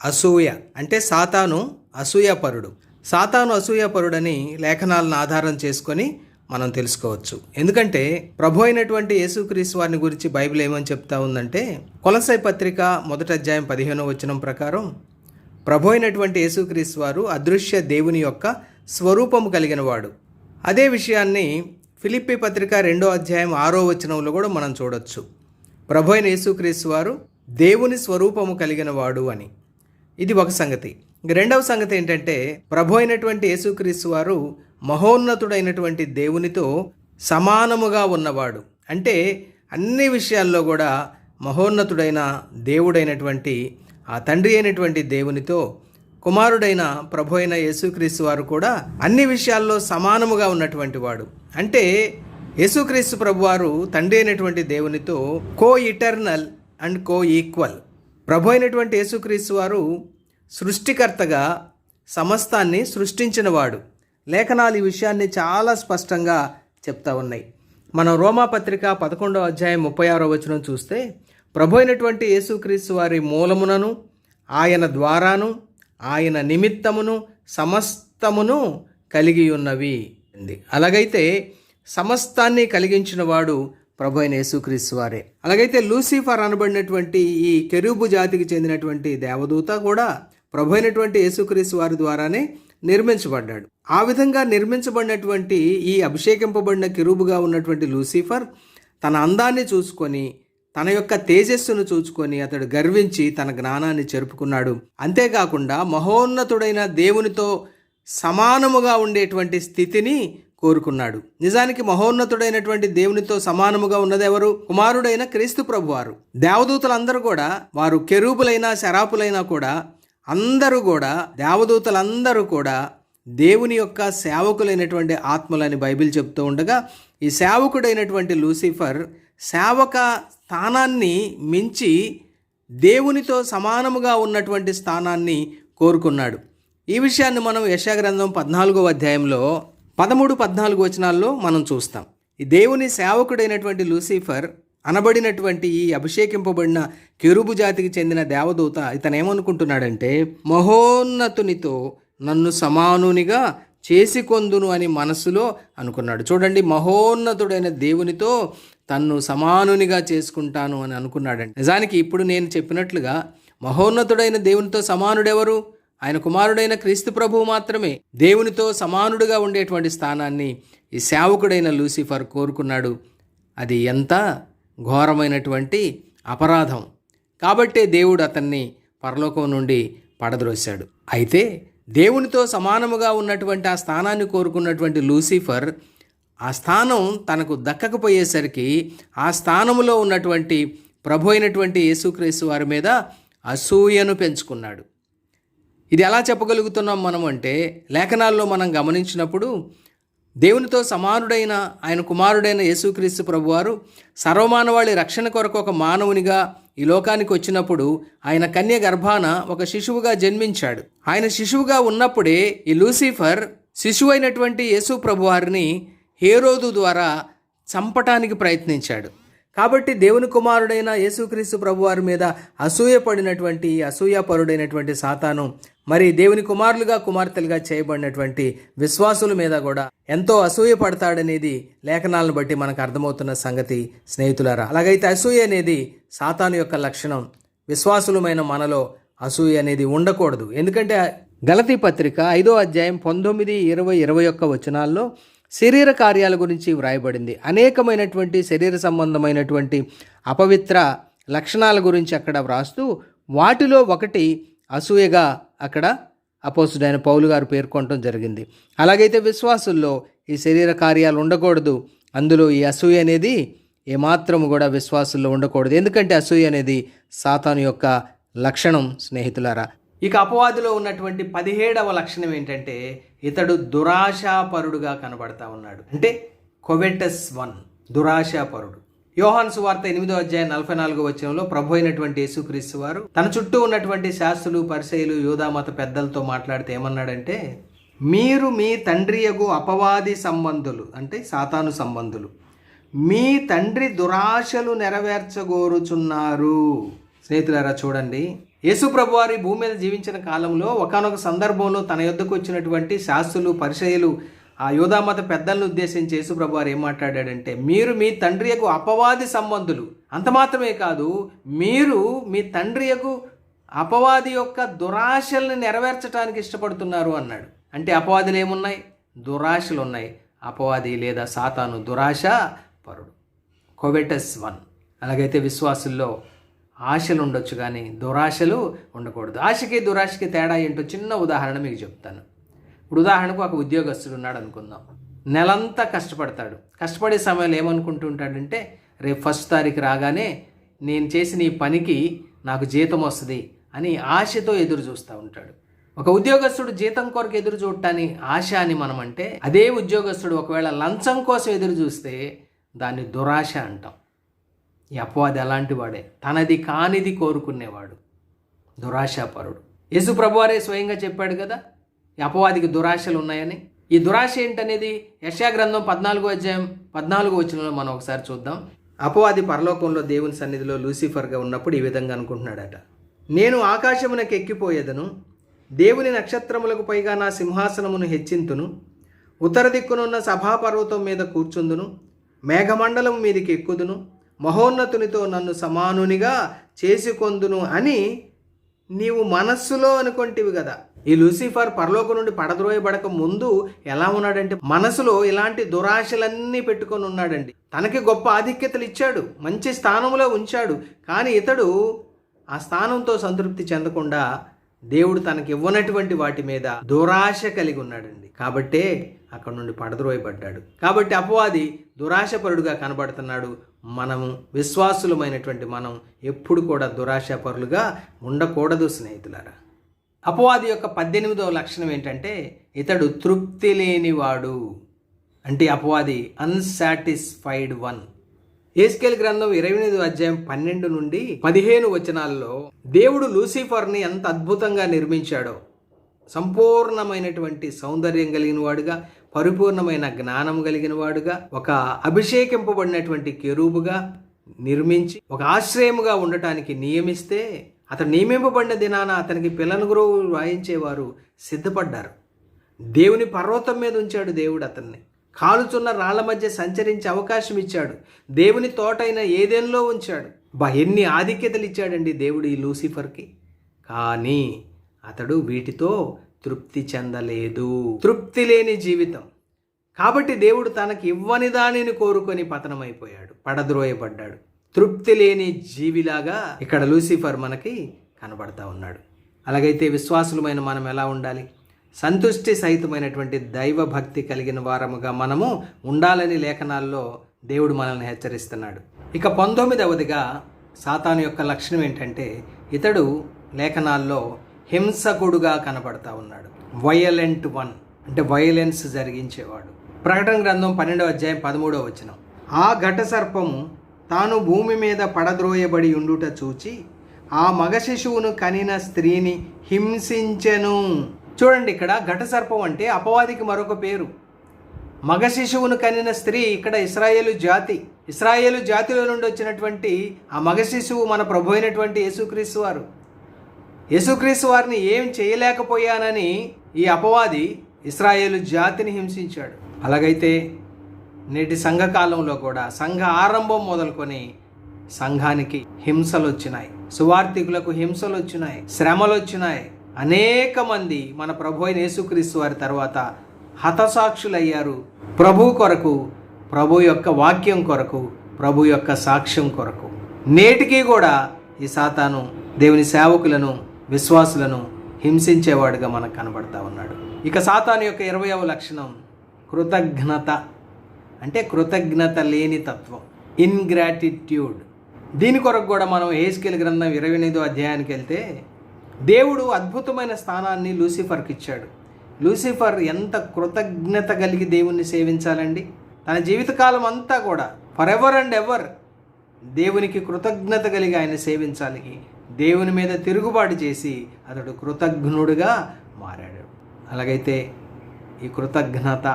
అసూయ. అంటే సాతాను అసూయాపరుడు. సాతాను అసూయాపరుడని లేఖనాలను ఆధారం చేసుకొని మనం తెలుసుకోవచ్చు. ఎందుకంటే ప్రభు అయినటువంటి యేసుక్రీస్తు వారిని గురించి బైబిల్ ఏమని చెప్తా ఉందంటే, కొలస్సై పత్రిక 1వ అధ్యాయం 15వ వచనం ప్రకారం ప్రభు అయినటువంటి యేసుక్రీస్తు వారు అదృశ్య దేవుని యొక్క స్వరూపము కలిగిన వాడు. అదే విషయాన్ని ఫిలిప్పీ పత్రిక 2వ అధ్యాయం 6వ వచనంలో కూడా మనం చూడొచ్చు. ప్రభు అయిన యేసుక్రీస్తు వారు దేవుని స్వరూపము కలిగిన వాడు అని. ఇది ఒక సంగతి. రెండవ సంగతి ఏంటంటే, ప్రభు అయినటువంటి యేసుక్రీస్తు వారు మహోన్నతుడైనటువంటి దేవునితో సమానముగా ఉన్నవాడు. అంటే అన్ని విషయాల్లో కూడా మహోన్నతుడైన దేవుడైనటువంటి ఆ తండ్రి అయినటువంటి దేవునితో కుమారుడైన ప్రభు అయిన యేసుక్రీస్తు వారు కూడా అన్ని విషయాల్లో సమానముగా ఉన్నటువంటి వాడు. అంటే యేసుక్రీస్తు ప్రభు వారు తండ్రి అయినటువంటి దేవునితో కో ఇటర్నల్ అండ్ కో ఈక్వల్. ప్రభు అయినటువంటి యేసుక్రీస్తు వారు సృష్టికర్తగా సమస్తాన్ని సృష్టించినవాడు. లేఖనాలు ఈ విషయాన్ని చాలా స్పష్టంగా చెప్తా ఉన్నాయి. మనం రోమాపత్రిక 11వ అధ్యాయం 36వ వచనం చూస్తే, ప్రభు అయినటువంటి యేసుక్రీస్తు వారి మూలమునను ఆయన ద్వారాను ఆయన నిమిత్తమును సమస్తమును కలిగి ఉన్నవి. అలాగైతే సమస్తాన్ని కలిగించిన వాడు ప్రభు అయిన యేసుక్రీస్తు వారే. అలాగైతే లూసిఫర్ అనబడినటువంటి ఈ కెరూబు జాతికి చెందినటువంటి దేవదూత కూడా ప్రభు అయినటువంటి యేసుక్రీస్తు వారి ద్వారానే నిర్మించబడ్డాడు. ఆ విధంగా నిర్మించబడినటువంటి ఈ అభిషేకింపబడిన కెరూబుగా ఉన్నటువంటి లూసిఫర్ తన అందాన్ని చూసుకొని, తన యొక్క తేజస్సును చూసుకొని అతడు గర్వించి తన జ్ఞానాన్ని చెరుపుకున్నాడు. అంతేకాకుండా మహోన్నతుడైన దేవునితో సమానముగా ఉండేటువంటి స్థితిని కోరుకున్నాడు. నిజానికి మహోన్నతుడైనటువంటి దేవునితో సమానముగా ఉన్నదెవరు? కుమారుడైన క్రీస్తు ప్రభువారు. దేవదూతలందరూ కూడా, వారు కెరూబులైనా శరాపులైనా కూడా, అందరూ కూడా, దేవదూతలందరూ కూడా దేవుని యొక్క సేవకులైనటువంటి ఆత్మలని బైబిల్ చెప్తూ ఉండగా, ఈ సేవకుడైనటువంటి లూసిఫర్ సేవక స్థానాన్ని మించి దేవునితో సమానముగా ఉన్నటువంటి స్థానాన్ని కోరుకున్నాడు. ఈ విషయాన్ని మనం యెషయా గ్రంథం 14వ అధ్యాయంలో 13-14 వచనాల్లో మనం చూస్తాం. ఈ దేవుని సేవకుడైనటువంటి లూసిఫర్ అనబడినటువంటి ఈ అభిషేకింపబడిన కెరూబు జాతికి చెందిన దేవదూత ఇతను ఏమనుకుంటున్నాడంటే, మహోన్నతునితో నన్ను సమానునిగా చేసికొందును అని మనసులో అనుకున్నాడు. చూడండి, మహోన్నతుడైన దేవునితో తన్ను సమానునిగా చేసుకుంటాను అని అనుకున్నాడండి. నిజానికి ఇప్పుడు నేను చెప్పినట్లుగా మహోన్నతుడైన దేవునితో సమానుడెవరు? ఆయన కుమారుడైన క్రీస్తు ప్రభువు మాత్రమే. దేవునితో సమానుడుగా ఉండేటువంటి స్థానాన్ని ఈ సేవకుడైన లూసిఫర్ కోరుకున్నాడు. అది ఎంత ఘోరమైనటువంటి అపరాధం. కాబట్టే దేవుడు అతన్ని పరలోకం నుండి పడద్రోశాడు. అయితే దేవునితో సమానముగా ఉన్నటువంటి ఆ స్థానాన్ని కోరుకున్నటువంటి లూసిఫర్ ఆ స్థానం తనకు దక్కకపోయేసరికి ఆ స్థానములో ఉన్నటువంటి ప్రభు అయినటువంటి యేసుక్రీస్తు వారి మీద అసూయను పెంచుకున్నాడు. ఇది ఎలా చెప్పగలుగుతున్నాం మనం అంటే, లేఖనాల్లో మనం గమనించినప్పుడు దేవునితో సమానుడైన ఆయన కుమారుడైన యేసుక్రీస్తు ప్రభువారు సర్వమానవాళి రక్షణ కొరకు ఒక మానవునిగా ఈ లోకానికి వచ్చినప్పుడు ఆయన కన్య గర్భాన ఒక శిశువుగా జన్మించాడు. ఆయన శిశువుగా ఉన్నప్పుడే ఈ లూసిఫర్ శిశువు అయినటువంటి యేసు ప్రభువారిని హేరోదు ద్వారా చంపటానికి ప్రయత్నించాడు. కాబట్టి దేవుని కుమారుడైన యేసుక్రీస్తు ప్రభువారి మీద అసూయపడినటువంటి అసూయాపరుడైనటువంటి సాతాను మరి దేవుని కుమారులుగా కుమార్తెలుగా చేయబడినటువంటి విశ్వాసుల మీద కూడా ఎంతో అసూయ పడతాడనేది లేఖనాలను బట్టి మనకు అర్థమవుతున్న సంగతి స్నేహితులారా. అలాగైతే అసూయ అనేది సాతాను యొక్క లక్షణం. విశ్వాసులమైన మనలో అసూయ అనేది ఉండకూడదు. ఎందుకంటే గలతీ పత్రిక 5వ అధ్యాయం 19, 20, 21 వచనాల్లో శరీర కార్యాల గురించి వ్రాయబడింది. అనేకమైనటువంటి శరీర సంబంధమైనటువంటి అపవిత్ర లక్షణాల గురించి అక్కడ వ్రాస్తూ వాటిలో ఒకటి అసూయగా అక్కడ అపోస్తుడైన పౌలు గారు పేర్కొనడం జరిగింది. అలాగైతే విశ్వాసుల్లో ఈ శరీర కార్యాలు ఉండకూడదు. అందులో ఈ అసూయ అనేది ఏమాత్రము కూడా విశ్వాసుల్లో ఉండకూడదు. ఎందుకంటే అసూయ అనేది సాతాను యొక్క లక్షణం స్నేహితులారా. ఇక అపవాదిలో ఉన్నటువంటి 17వ లక్షణం ఏంటంటే, ఇతడు దురాశాపరుడుగా కనబడతా ఉన్నాడు. అంటే కొవెటస్ 1, దురాశాపరుడు. యోహాను సువార్త 8వ అధ్యాయం 44వ వచనంలో ప్రభు అయినటువంటి యేసుక్రీస్తు వారు తన చుట్టూ ఉన్నటువంటి శాస్త్రులు, పరిసయ్యులు, యూదామత పెద్దలతో మాట్లాడితే ఏమన్నాడంటే, మీరు మీ తండ్రియగు అపవాది సంబంధులు, అంటే సాతాను సంబంధులు, మీ తండ్రి దురాశలు నెరవేర్చగోరుచున్నారు. స్నేహితులారా చూడండి, యేసు ప్రభువారి భూమి మీద జీవించిన కాలంలో ఒకానొక సందర్భంలో తన యొద్దకు వచ్చినటువంటి శాస్త్రులు, పరిసయ్యులు, ఆ యూదామత పెద్దలను ఉద్దేశించి యేసు ప్రభువారు ఏం మాట్లాడాడంటే, మీరు మీ తండ్రి యొక్క అపవాది సంబంధులు. అంత మాత్రమే కాదు, మీరు మీ తండ్రి యొక్క అపవాది యొక్క దురాశల్ని నెరవేర్చడానికి ఇష్టపడుతున్నారు అన్నాడు. అంటే అపవాదులు ఏమున్నాయి? దురాశలు ఉన్నాయి. అపవాది లేదా సాతాను దురాశ పరుడు, కొవెటస్ 1. అలాగైతే విశ్వాసుల్లో ఆశలు ఉండొచ్చు కానీ దురాశలు ఉండకూడదు. ఆశకి దురాశకి తేడా ఏంటో చిన్న ఉదాహరణ మీకు చెప్తాను. ఇప్పుడు ఉదాహరణకు ఒక ఉద్యోగస్తుడు ఉన్నాడు అనుకుందాం. నెలంతా కష్టపడతాడు. కష్టపడే సమయంలో ఏమనుకుంటూ ఉంటాడంటే, రేపు 1వ తారీఖు రాగానే నేను చేసిన ఈ పనికి నాకు జీతం వస్తుంది అని ఆశతో ఎదురు చూస్తూ ఉంటాడు. ఒక ఉద్యోగస్తుడు జీతం కొరకు ఎదురు చూడటాన్ని ఆశ అని మనం అంటే, అదే ఉద్యోగస్తుడు ఒకవేళ లంచం కోసం ఎదురు చూస్తే దాన్ని దురాశ అంటాం. ఈ అపవాది అలాంటి వాడే, తనది కానిది కోరుకునేవాడు, దురాశాపరుడు. యేసు ప్రభువారే స్వయంగా చెప్పాడు కదా, ఈ అపవాదికి దురాశలు ఉన్నాయని. ఈ దురాశ ఏంటనేది యెషయా గ్రంథం 14వ అధ్యాయం 14వ వచనంలో మనం ఒకసారి చూద్దాం. అపవాది పరలోకంలో దేవుని సన్నిధిలో లూసిఫర్గా ఉన్నప్పుడు ఈ విధంగా అనుకుంటున్నాడట, నేను ఆకాశమునకు ఎక్కిపోయేదను, దేవుని నక్షత్రములకు పైగా నా సింహాసనమును హెచ్చింతును, ఉత్తర దిక్కునున్న సభాపర్వతం మీద కూర్చుందును, మేఘమండలం మీదికి ఎక్కుదును, మహోన్నతునితో నన్ను సమానునిగా చేసుకొందును అని నీవు మనస్సులో అనుకొంటివి కదా. ఈ లూసిఫర్ పరలోకం నుండి పడద్రోయబడక ముందు ఎలా ఉన్నాడంటే, మనసులో ఇలాంటి దురాశలన్నీ పెట్టుకొని ఉన్నాడండి. తనకి గొప్ప ఆధిక్యతలు ఇచ్చాడు, మంచి స్థానంలో ఉంచాడు. కానీ ఇతడు ఆ స్థానంతో సంతృప్తి చెందకుండా దేవుడు తనకి ఇవ్వనటువంటి వాటి మీద దురాశ కలిగి ఉన్నాడండి. కాబట్టే అక్కడ నుండి పడద్రోయబడ్డాడు. కాబట్టి అపవాది దురాశపరుడుగా కనబడుతున్నాడు. మనము విశ్వాసులమైనటువంటి మనం ఎప్పుడు కూడా దురాశపరులుగా ఉండకూడదు స్నేహితులారా. అపవాది యొక్క 18వ లక్షణం ఏంటంటే, ఇతడు తృప్తి లేనివాడు. అంటే అపవాది అన్సాటిస్ఫైడ్ వన్. యెహెజ్కేలు గ్రంథం 28వ అధ్యాయం 12 నుండి 15 వచనాల్లో దేవుడు లూసిఫర్ని ఎంత అద్భుతంగా నిర్మించాడో, సంపూర్ణమైనటువంటి సౌందర్యం కలిగిన వాడుగా, పరిపూర్ణమైన జ్ఞానం కలిగిన వాడుగా, ఒక అభిషేకింపబడినటువంటి కెరూబుగా నిర్మించి ఒక ఆశ్రయముగా ఉండటానికి నియమిస్తే, అతను నియమింపబడిన దినాన అతనికి పిల్లనుగురు వాయించేవారు సిద్ధపడ్డారు. దేవుని పర్వతం మీద ఉంచాడు దేవుడు అతన్ని. కాలుచున్న రాళ్ల మధ్య సంచరించే అవకాశం ఇచ్చాడు. దేవుని తోటైన ఏదెన్లో ఉంచాడు. ఎన్ని ఆధిక్యతలు ఇచ్చాడండి దేవుడు ఈ లూసిఫర్కి. కానీ అతడు వీటితో తృప్తి చెందలేదు. తృప్తి లేని జీవితం. కాబట్టి దేవుడు తనకి ఇవ్వని దానిని కోరుకొని పతనమైపోయాడు, పడద్రోయబడ్డాడు. తృప్తి లేని జీవిలాగా ఇక్కడ లూసిఫర్ మనకి కనబడతా ఉన్నాడు. అలాగైతే విశ్వాసులమైన మనం ఎలా ఉండాలి? సంతుష్టి సహితమైనటువంటి దైవ భక్తి కలిగిన వారముగా మనము ఉండాలని లేఖనాల్లో దేవుడు మనల్ని హెచ్చరిస్తున్నాడు. ఇక 19వదిగా సాతాను యొక్క లక్షణం ఏంటంటే ఇతడు లేఖనాల్లో హింసకుడుగా కనబడతా ఉన్నాడు. వయలెంట్ వన్, అంటే వైలెన్స్ జరిగించేవాడు. ప్రకటన గ్రంథం 12వ అధ్యాయం 13వ వచనం, ఆ ఘట సర్పము తాను భూమి మీద పడద్రోయబడి ఉండుట చూచి ఆ మగ శిశువును కనిన స్త్రీని హింసించెను. చూడండి, ఇక్కడ ఘట సర్పం అంటే అపవాదికి మరొక పేరు. మగ శిశువును కనిన స్త్రీ ఇక్కడ ఇశ్రాయేలు జాతిలో నుండి వచ్చినటువంటి ఆ మగ శిశువు మన ప్రభు అయినటువంటి యేసుక్రీస్తు వారు. యేసుక్రీస్తు వారిని ఏం చేయలేకపోయానని ఈ అపవాది ఇశ్రాయేలు జాతిని హింసించాడు. అలాగైతే నేటి సంఘకాలంలో కూడా సంఘ ఆరంభం మొదలుకొని సంఘానికి హింసలు వచ్చినాయి, సువార్థికులకు హింసలు వచ్చినాయి, శ్రమలు వచ్చినాయి. అనేక మంది మన ప్రభు అయిన యేసుక్రీస్తు వారి తర్వాత హతసాక్షులయ్యారు ప్రభు కొరకు, ప్రభు యొక్క వాక్యం కొరకు, ప్రభు యొక్క సాక్ష్యం కొరకు. నేటికి కూడా ఈ సాతాను దేవుని సేవకులను, విశ్వాసులను హింసించేవాడుగా మనకు కనబడతా ఉన్నాడు. ఇక సాతాను యొక్క 20వ లక్షణం కృతజ్ఞత, అంటే కృతజ్ఞత లేని తత్వం, ఇన్గ్రాటిట్యూడ్. దీని కొరకు కూడా మనం యెహెజ్కేలు గ్రంథం 28వ అధ్యాయానికి వెళ్తే దేవుడు అద్భుతమైన స్థానాన్ని లూసిఫర్కి ఇచ్చాడు. లూసిఫర్ ఎంత కృతజ్ఞత కలిగి దేవుణ్ణి సేవించాలండి. తన జీవితకాలం అంతా కూడా ఫర్ ఎవర్ అండ్ ఎవర్ దేవునికి కృతజ్ఞత కలిగి ఆయన సేవించాలి. దేవుని మీద తిరుగుబాటు చేసి అతడు కృతజ్ఞుడుగా మారాడు. అలాగైతే ఈ కృతజ్ఞత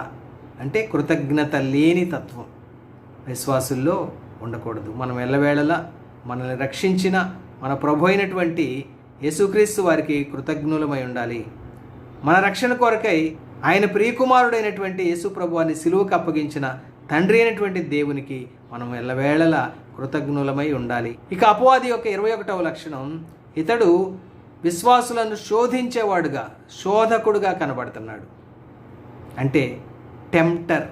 అంటే కృతజ్ఞత లేని తత్వం విశ్వాసుల్లో ఉండకూడదు. మనం ఎల్లవేళలా మనల్ని రక్షించిన మన ప్రభు అయినటువంటి యేసుక్రీస్తు వారికి కృతజ్ఞులమై ఉండాలి. మన రక్షణ కొరకై ఆయన ప్రియకుమారుడైనటువంటి యేసు ప్రభువాన్ని సిలువకు అప్పగించిన తండ్రి అయినటువంటి దేవునికి మనం ఎల్లవేళలా కృతజ్ఞులమై ఉండాలి. ఇక అపవాది యొక్క 21వ లక్షణం, ఇతడు విశ్వాసులను శోధించేవాడుగా, శోధకుడుగా కనబడుతున్నాడు. అంటే టెంప్టర్,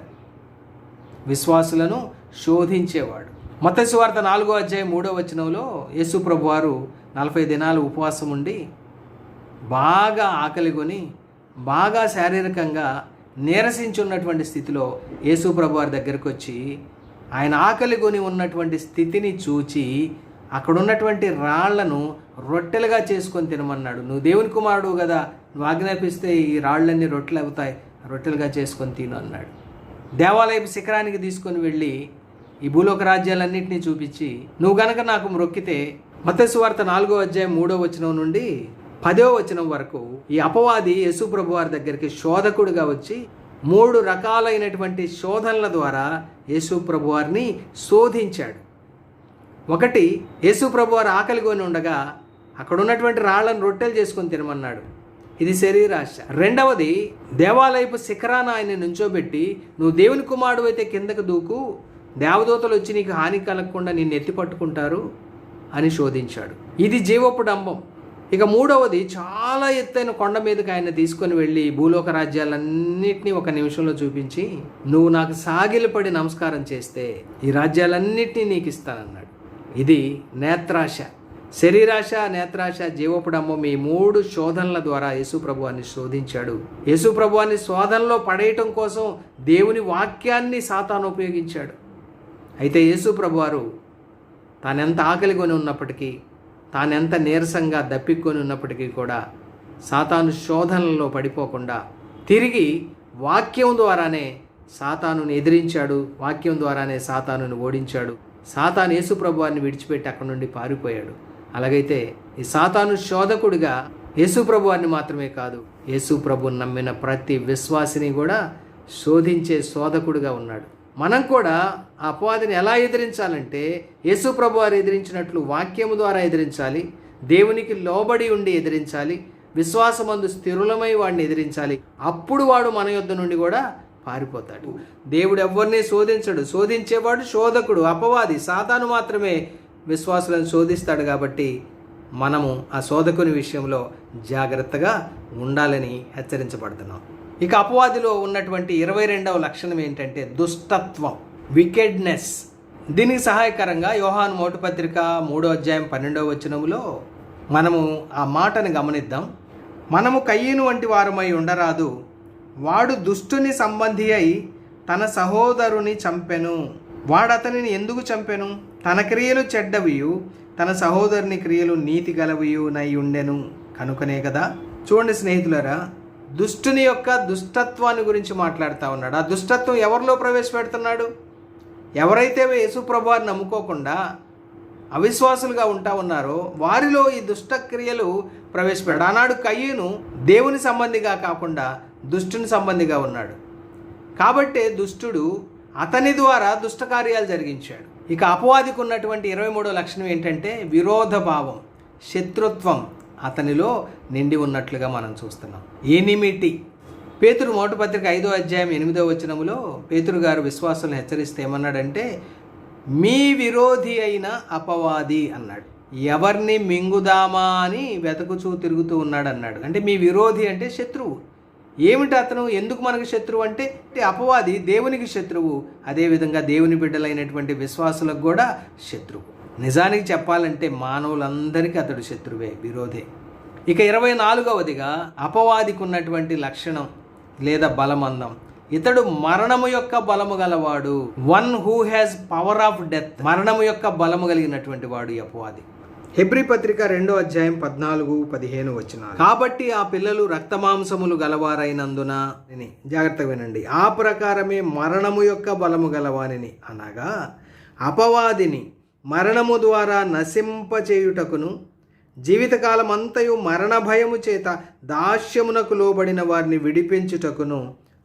విశ్వాసులను శోధించేవాడు. మత్తయి సువార్త 4వ అధ్యాయం 3వ వచనంలో యేసు ప్రభువారు 40 దినాలు ఉపవాసం ఉండి బాగా ఆకలిగొని బాగా శారీరకంగా నీరసించున్నటువంటి స్థితిలో యేసు ప్రభువారి దగ్గరికి వచ్చి ఆయన ఆకలిగొని ఉన్నటువంటి స్థితిని చూచి అక్కడ ఉన్నటువంటి రాళ్లను రొట్టెలుగా చేసుకొని తినమన్నాడు. నువ్వు దేవుని కుమారుడు కదా, నువ్వు ఆజ్ఞాపిస్తే ఈ రాళ్ళన్నీ రొట్టెలు అవుతాయి, రొట్టెలుగా చేసుకొని తిను అన్నాడు. దేవాలయపు శిఖరానికి తీసుకొని వెళ్ళి ఈ భూలోక రాజ్యాలన్నింటినీ చూపించి నువ్వు గనక నాకు మ్రొక్కితే, మత్తయి సువార్త 4వ అధ్యాయం 3వ వచనం నుండి 10వ వచనం వరకు ఈ అపవాది యేసు ప్రభు వారి దగ్గరికి శోధకుడిగా వచ్చి 3 రకాలైనటువంటి శోధనల ద్వారా యేసు ప్రభు వారిని శోధించాడు. ఒకటి, యేసు ప్రభు వారు ఆకలిగొని ఉండగా అక్కడ ఉన్నటువంటి రాళ్లను రొట్టెలు చేసుకొని తినమన్నాడు. ఇది శరీరాశ. రెండవది, దేవాలయపు శిఖరాన ఆయన నుంచోబెట్టి నువ్వు దేవుని కుమారుడు అయితే కిందకు దూకు, దేవదూతలు వచ్చి నీకు హాని కలగకుండా నిన్ను ఎత్తి పట్టుకుంటారు అని శోధించాడు. ఇది జీవపు డంబం. ఇక మూడవది, చాలా ఎత్తైన కొండ మీదకి ఆయన తీసుకొని వెళ్ళి భూలోక రాజ్యాలన్నింటినీ ఒక నిమిషంలో చూపించి నువ్వు నాకు సాగిలపడి నమస్కారం చేస్తే ఈ రాజ్యాలన్నింటినీ నీకు ఇస్తానన్నాడు. ఇది నేత్రాశ. శరీరాశ, నేత్రాశ, జీవపు డంబం, ఈ 3 శోధనల ద్వారా యేసు ప్రభువాన్ని శోధించాడు. యేసు ప్రభువాన్ని శోధనలో పడేయటం కోసం దేవుని వాక్యాన్ని సాతాను ఉపయోగించాడు. అయితే యేసు ప్రభువారు తానెంత ఆకలికొని ఉన్నప్పటికీ, తానెంత నీరసంగా దప్పికొని ఉన్నప్పటికీ కూడా సాతాను శోధనలలో పడిపోకుండా తిరిగి వాక్యం ద్వారానే సాతానుని ఎదిరించాడు. వాక్యం ద్వారానే సాతానుని ఓడించాడు. సాతాను యేసు ప్రభువాన్ని విడిచిపెట్టి అక్కడి నుండి పారిపోయాడు. అలాగైతే ఈ సాతాను శోధకుడిగా యేసు ప్రభువాన్ని మాత్రమే కాదు, యేసు ప్రభువుని నమ్మిన ప్రతి విశ్వాసిని కూడా శోధించే శోధకుడిగా ఉన్నాడు. మనం కూడా ఆ అపవాదిని ఎలా ఎదిరించాలంటే యేసు ప్రభువారు ఎదిరించినట్లు వాక్యము ద్వారా ఎదిరించాలి, దేవునికి లోబడి ఉండి ఎదిరించాలి, విశ్వాసమందు స్థిరులమై వాడిని ఎదిరించాలి. అప్పుడు వాడు మన యొద్ద నుండి కూడా పారిపోతాడు. దేవుడు ఎవరిని శోధించడు. శోధించేవాడు శోధకుడు, అపవాది, సాతాను మాత్రమే విశ్వాసులను శోధిస్తాడు. కాబట్టి మనము ఆ శోధకుని విషయంలో జాగ్రత్తగా ఉండాలని హెచ్చరించబడుతున్నాం. ఇక అపవాదిలో ఉన్నటువంటి 22వ లక్షణం ఏంటంటే దుష్టత్వం, వికెడ్నెస్. దీనికి సహాయకరంగా యోహాను మొదటి పత్రిక 3వ అధ్యాయం 12వ వచనంలో మనము ఆ మాటను గమనిద్దాం. మనము కయ్యను వంటి వారమై ఉండరాదు, వాడు దుష్టుని సంబంధి అయి తన సహోదరుని చంపెను. వాడతనిని ఎందుకు చంపెను? తన క్రియలు చెడ్డవియు తన సహోదరుని క్రియలు నీతి గలవియునై ఉండెను కనుకనే కదా. చూడండి స్నేహితులారా, దుష్టుని యొక్క దుష్టత్వాన్ని గురించి మాట్లాడుతూ ఉన్నాడు. ఆ దుష్టత్వం ఎవరిలో ప్రవేశపెడుతున్నాడు? ఎవరైతే యేసుప్రభువారిని నమ్ముకోకుండా అవిశ్వాసులుగా ఉంటా ఉన్నారో వారిలో ఈ దుష్టక్రియలు ప్రవేశపెట్టాడు. ఆనాడు కయ్యూను దేవుని సంబంధిగా కాకుండా దుష్టుని సంబంధిగా ఉన్నాడు. కాబట్టే దుష్టుడు అతని ద్వారా దుష్ట కార్యాలు జరిగించాడు. ఇక అపవాదికి ఉన్నటువంటి 23వ లక్షణం ఏంటంటే విరోధ భావం, శత్రుత్వం అతనిలో నిండి ఉన్నట్లుగా మనం చూస్తున్నాం. ఎనిమిటీ. పేతురు మొదటి పత్రిక 5వ అధ్యాయం 8వ వచనములో పేతురు గారు విశ్వాసులను హెచ్చరిస్తే ఏమన్నాడంటే, మీ విరోధి అయిన అపవాది అన్నాడు. ఎవరిని మింగుదామా అని వెతకుచూ తిరుగుతూ ఉన్నాడు అన్నాడు. అంటే మీ విరోధి అంటే శత్రువు. ఏమిటి అతను? ఎందుకు మనకు శత్రువు అంటే అపవాది దేవునికి శత్రువు, అదేవిధంగా దేవుని బిడ్డలైనటువంటి విశ్వాసులకు కూడా శత్రువు. నిజానికి చెప్పాలంటే మానవులందరికీ అతడు శత్రువే, విరోధే. ఇక 24వదిగా అపవాదికి ఉన్నటువంటి లక్షణం లేదా బలమందం, ఇతడు మరణము యొక్క బలము గలవాడు. One who has power of death. మరణము యొక్క బలము కలిగినటువంటి వాడు ఈ అపవాది. హెబ్రీ పత్రిక 2వ అధ్యాయం 14-15 వచనాలు. కాబట్టి ఆ పిల్లలు రక్తమాంసములు గలవారైనందున, జాగ్రత్తగా వినండి, ఆ ప్రకారమే మరణము యొక్క బలము గలవానిని అనగా అపవాదిని మరణము ద్వారా నశింపచేయుటకును జీవితకాలమంతయు మరణ భయము చేత దాస్యమునకు లోబడిన వారిని విడిపించుటకును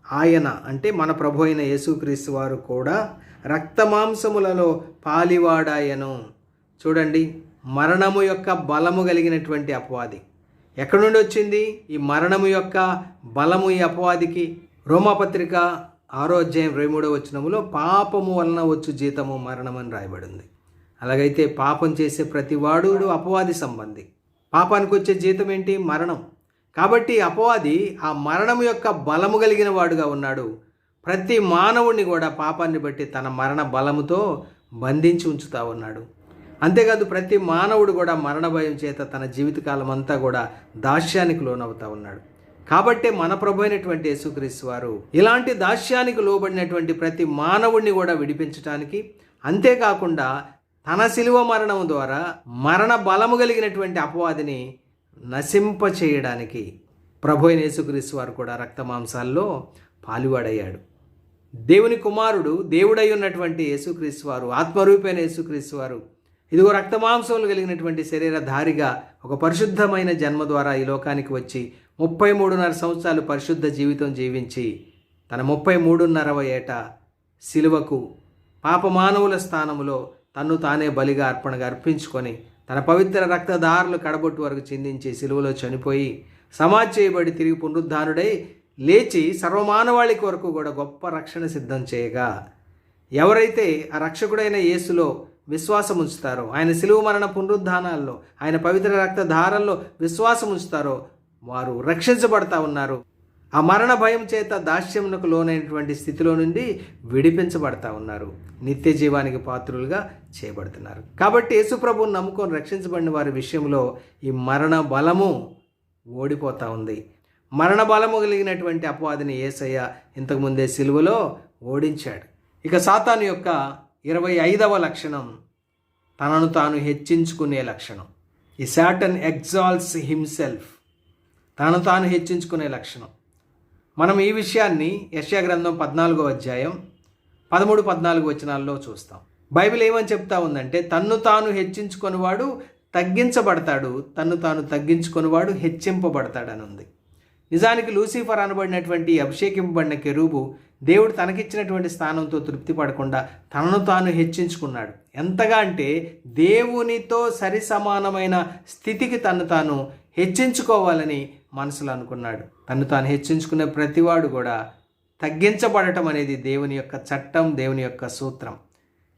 ఆయన అంటే మన ప్రభు అయిన యేసుక్రీస్తు వారు కూడా రక్తమాంసములలో పాలివాడాయను. చూడండి, మరణము యొక్క బలము కలిగినటువంటి అపవాది ఎక్కడి నుండి వచ్చింది? ఈ మరణము యొక్క బలము ఈ అపవాదికి రోమాపత్రిక 6వ అధ్యాయం 23వ వచనములో పాపము వలన వచ్చు జీతము మరణం అని రాయబడింది. అలాగైతే పాపం చేసే ప్రతివాడు అపవాది సంబంధి. పాపానికి వచ్చే జీతం ఏంటి? మరణం. కాబట్టి అపవాది ఆ మరణము యొక్క బలము కలిగిన వాడుగా ఉన్నాడు. ప్రతి మానవుడిని కూడా పాపాన్ని బట్టి తన మరణ బలముతో బంధించి ఉంచుతా ఉన్నాడు. అంతేకాదు ప్రతి మానవుడు కూడా మరణ భయం చేత తన జీవితకాలం అంతా కూడా దాస్యానికి లోనవుతా ఉన్నాడు. కాబట్టే మన ప్రభు అయినటువంటి యేసుక్రీస్తు వారు ఇలాంటి దాస్యానికి లోబడినటువంటి ప్రతి మానవుడిని కూడా విడిపించడానికి, అంతేకాకుండా తన శిలువ మరణం ద్వారా మరణ బలము కలిగినటువంటి అపవాదిని నశింపచేయడానికి ప్రభు అయిన యేసుక్రీస్తు వారు కూడా రక్తమాంసాల్లో పాలువాడయ్యాడు. దేవుని కుమారుడు, దేవుడై ఉన్నటువంటి యేసుక్రీస్తు వారు, ఆత్మరూపైన యేసుక్రీస్తు వారు ఇదిగో రక్తమాంసములు కలిగినటువంటి శరీరధారిగా ఒక పరిశుద్ధమైన జన్మ ద్వారా ఈ లోకానికి వచ్చి 33.5 సంవత్సరాలు పరిశుద్ధ జీవితం జీవించి తన 33.5వ ఏట శిలువకు పాపమానవుల స్థానములో తన్ను తానే బలిగా అర్పణగా అర్పించుకొని తన పవిత్ర రక్తధారలు కడబొట్టు వరకు చిందించి శిలువలో చనిపోయి సమాధి చేయబడి తిరిగి పునరుద్ధానుడై లేచి సర్వమానవాళికి వరకు కూడా గొప్ప రక్షణ సిద్ధం చేయగా, ఎవరైతే ఆ రక్షకుడైన యేసులో విశ్వాసం ఉంచుతారో, ఆయన శిలువ మరణ పునరుద్ధానాల్లో, ఆయన పవిత్ర రక్తధారల్లో విశ్వాసం ఉంచుతారో వారు రక్షించబడతా ఉన్నారు. ఆ మరణ భయం చేత దాస్యమునకు లోనైనటువంటి స్థితిలో నుండి విడిపించబడతా ఉన్నారు. నిత్య జీవానికి పాత్రులుగా చేయబడుతున్నారు. కాబట్టి యేసుప్రభువుని నమ్ముకొని రక్షించబడిన వారి విషయంలో ఈ మరణ బలము ఓడిపోతూ ఉంది. మరణ బలము కలిగినటువంటి అపవాదిని యేసయ్య ఇంతకుముందే సిలువలో ఓడించాడు. ఇక సాతాను యొక్క 25వ లక్షణం తనను తాను హెచ్చించుకునే లక్షణం. ఈ సాటన్ ఎగ్జాల్ట్స్ హిమ్సెల్ఫ్. తనను తాను హెచ్చించుకునే లక్షణం. మనం ఈ విషయాన్ని యెషయా గ్రంథం 14వ అధ్యాయం 13-14 వచనాల్లో చూస్తాం. బైబిల్ ఏమని చెప్తా ఉందంటే, తన్ను తాను హెచ్చించుకొనివాడు తగ్గించబడతాడు, తన్ను తాను తగ్గించుకొనివాడు హెచ్చింపబడతాడని ఉంది. నిజానికి లూసిఫర్ అనబడినటువంటి అభిషేకింపబడిన కెరూబు దేవుడు తనకిచ్చినటువంటి స్థానంతో తృప్తి పడకుండా తనను తాను హెచ్చించుకున్నాడు. ఎంతగా అంటే దేవునితో సరి సమానమైన స్థితికి తను తాను హెచ్చించుకోవాలని మనసులో అనుకున్నాడు. తను తాను హెచ్చించుకునే ప్రతివాడు కూడా తగ్గించబడటం అనేది దేవుని యొక్క చట్టం, దేవుని యొక్క సూత్రం.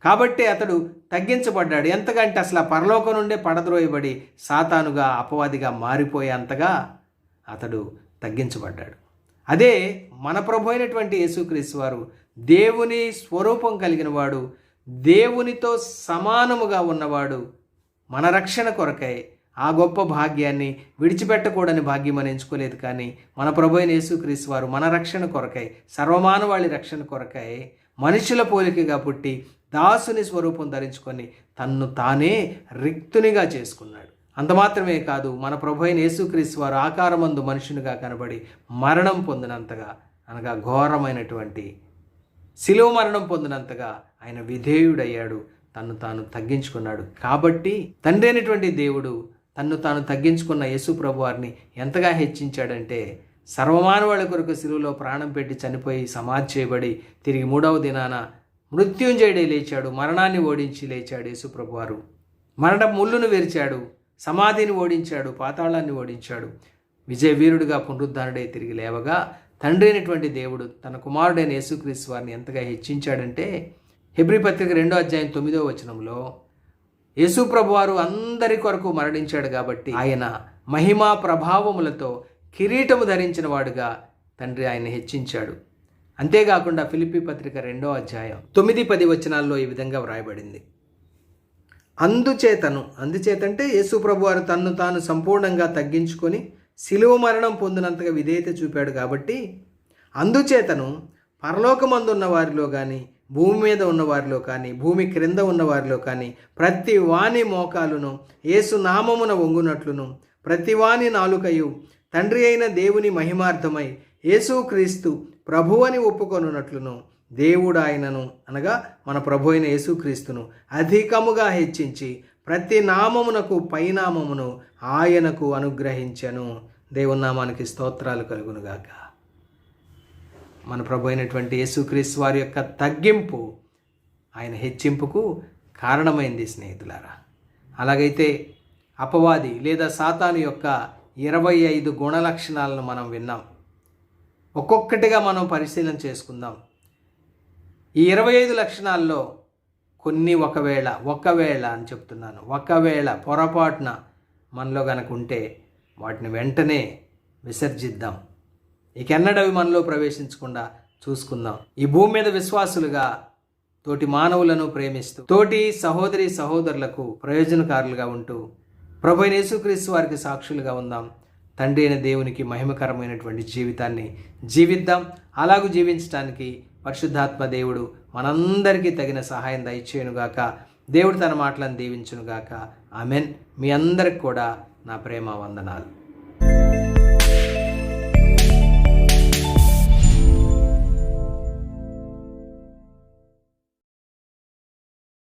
కాబట్టి అతడు తగ్గించబడ్డాడు. ఎంతకంటే అసలు ఆ పరలోకం నుండే పడద్రోయబడి సాతానుగా, అపవాదిగా మారిపోయే అంతగా అతడు తగ్గించబడ్డాడు. అదే మన ప్రభు అయినటువంటి యేసుక్రీస్తు వారు దేవుని స్వరూపం కలిగిన వాడు, దేవునితో సమానముగా ఉన్నవాడు. మన రక్షణ కొరకై ఆ గొప్ప భాగ్యాన్ని విడిచిపెట్టకూడని భాగ్యం అని ఎంచుకోలేదు. కానీ మన ప్రభు అయిన యేసుక్రీస్తు వారు మన రక్షణ కొరకై, సర్వమానవాళి రక్షణ కొరకై మనుషుల పోలికగా పుట్టి దాసుని స్వరూపం ధరించుకొని తన్ను తానే రిక్తునిగా చేసుకున్నాడు. అంత మాత్రమే కాదు, మన ప్రభు అయిన యేసుక్రీస్తు వారు ఆకారమందు మనుషునిగా కనబడి మరణం పొందినంతగా, అనగా ఘోరమైనటువంటి శిలువ మరణం పొందినంతగా ఆయన విధేయుడయ్యాడు, తన్ను తాను తగ్గించుకున్నాడు. కాబట్టి తండ్రి అయినటువంటి దేవుడు తన్ను తాను తగ్గించుకున్న యేసు ప్రభు వారిని ఎంతగా హెచ్చించాడంటే, సర్వమానవాళి కొరకు శిలువలో ప్రాణం పెట్టి చనిపోయి సమాధి చేయబడి తిరిగి 3వ దినాన మృత్యుంజయుడే లేచాడు, మరణాన్ని ఓడించి లేచాడు యేసు ప్రభు వారు. మరణ ముళ్ళును విరిచాడు, సమాధిని ఓడించాడు, పాతాళాన్ని ఓడించాడు. విజయ వీరుడిగా పునరుద్ధానుడై తిరిగి లేవగా తండ్రి అయినటువంటి దేవుడు తన కుమారుడైన యేసుక్రీస్తు వారిని ఎంతగా హెచ్చించాడంటే, హెబ్రీ పత్రిక 2వ అధ్యాయం 9వ వచనంలో యేసు ప్రభువారు అందరి కొరకు మరణించాడు కాబట్టి ఆయన మహిమా ప్రభావములతో కిరీటము ధరించిన వాడుగా తండ్రి ఆయన హెచ్చించాడు. అంతేకాకుండా ఫిలిప్పీ పత్రిక 2వ అధ్యాయం 9-10 వచనాల్లో ఈ విధంగా వ్రాయబడింది. అందుచేతంటే యేసు ప్రభువారు తన్ను తాను సంపూర్ణంగా తగ్గించుకొని శిలువ మరణం పొందినంతగా విధేయత చూపాడు కాబట్టి, అందుచేతను పరలోకమందున్న వారిలో కానీ, భూమి మీద ఉన్నవారిలో కానీ, భూమి క్రింద ఉన్నవారిలో కానీ ప్రతి వాని మోకాలును యేసు నామమున వంగునట్లును, ప్రతి వాని నాలుకయు తండ్రి అయిన దేవుని మహిమార్థమై యేసుక్రీస్తు ప్రభువని ఒప్పుకొనున్నట్లును, దేవుడు ఆయనను, అనగా మన ప్రభు అయిన యేసుక్రీస్తును అధికముగా హెచ్చించి ప్రతి నామమునకు పైనామమును ఆయనకు అనుగ్రహించెను. దేవుని నామానికి స్తోత్రాలు కలుగునుగాక. మన ప్రభు అయినటువంటి యేసుక్రీస్తు వారి యొక్క తగ్గింపు ఆయన హెచ్చింపుకు కారణమైంది స్నేహితులారా. అలాగైతే అపవాది లేదా సాతాను యొక్క 25 గుణలక్షణాలను మనం విన్నాం. ఒక్కొక్కటిగా మనం పరిశీలన చేసుకుందాం. ఈ 25 లక్షణాల్లో కొన్ని ఒకవేళ అని చెప్తున్నాను, ఒకవేళ పొరపాటున మనలో గనక ఉంటే వాటిని వెంటనే విసర్జిద్దాం. ఇకెన్నడవి మనలో ప్రవేశించకుండా చూసుకుందాం. ఈ భూమి మీద విశ్వాసులుగా తోటి మానవులను ప్రేమిస్తూ, తోటి సహోదరి సహోదరులకు ప్రయోజనకారులుగా ఉంటూ ప్రభు అయిన యేసుక్రీస్తు వారికి సాక్షులుగా ఉందాం. తండ్రి అయిన దేవునికి మహిమకరమైనటువంటి జీవితాన్ని జీవిద్దాం. అలాగూ జీవించడానికి పరిశుద్ధాత్మ దేవుడు మనందరికీ తగిన సహాయం దయచేయునుగాక. దేవుడు తన మాటలను దీవించునుగాక. ఆమెన్. మీ అందరికి కూడా నా ప్రేమ వందనాలు.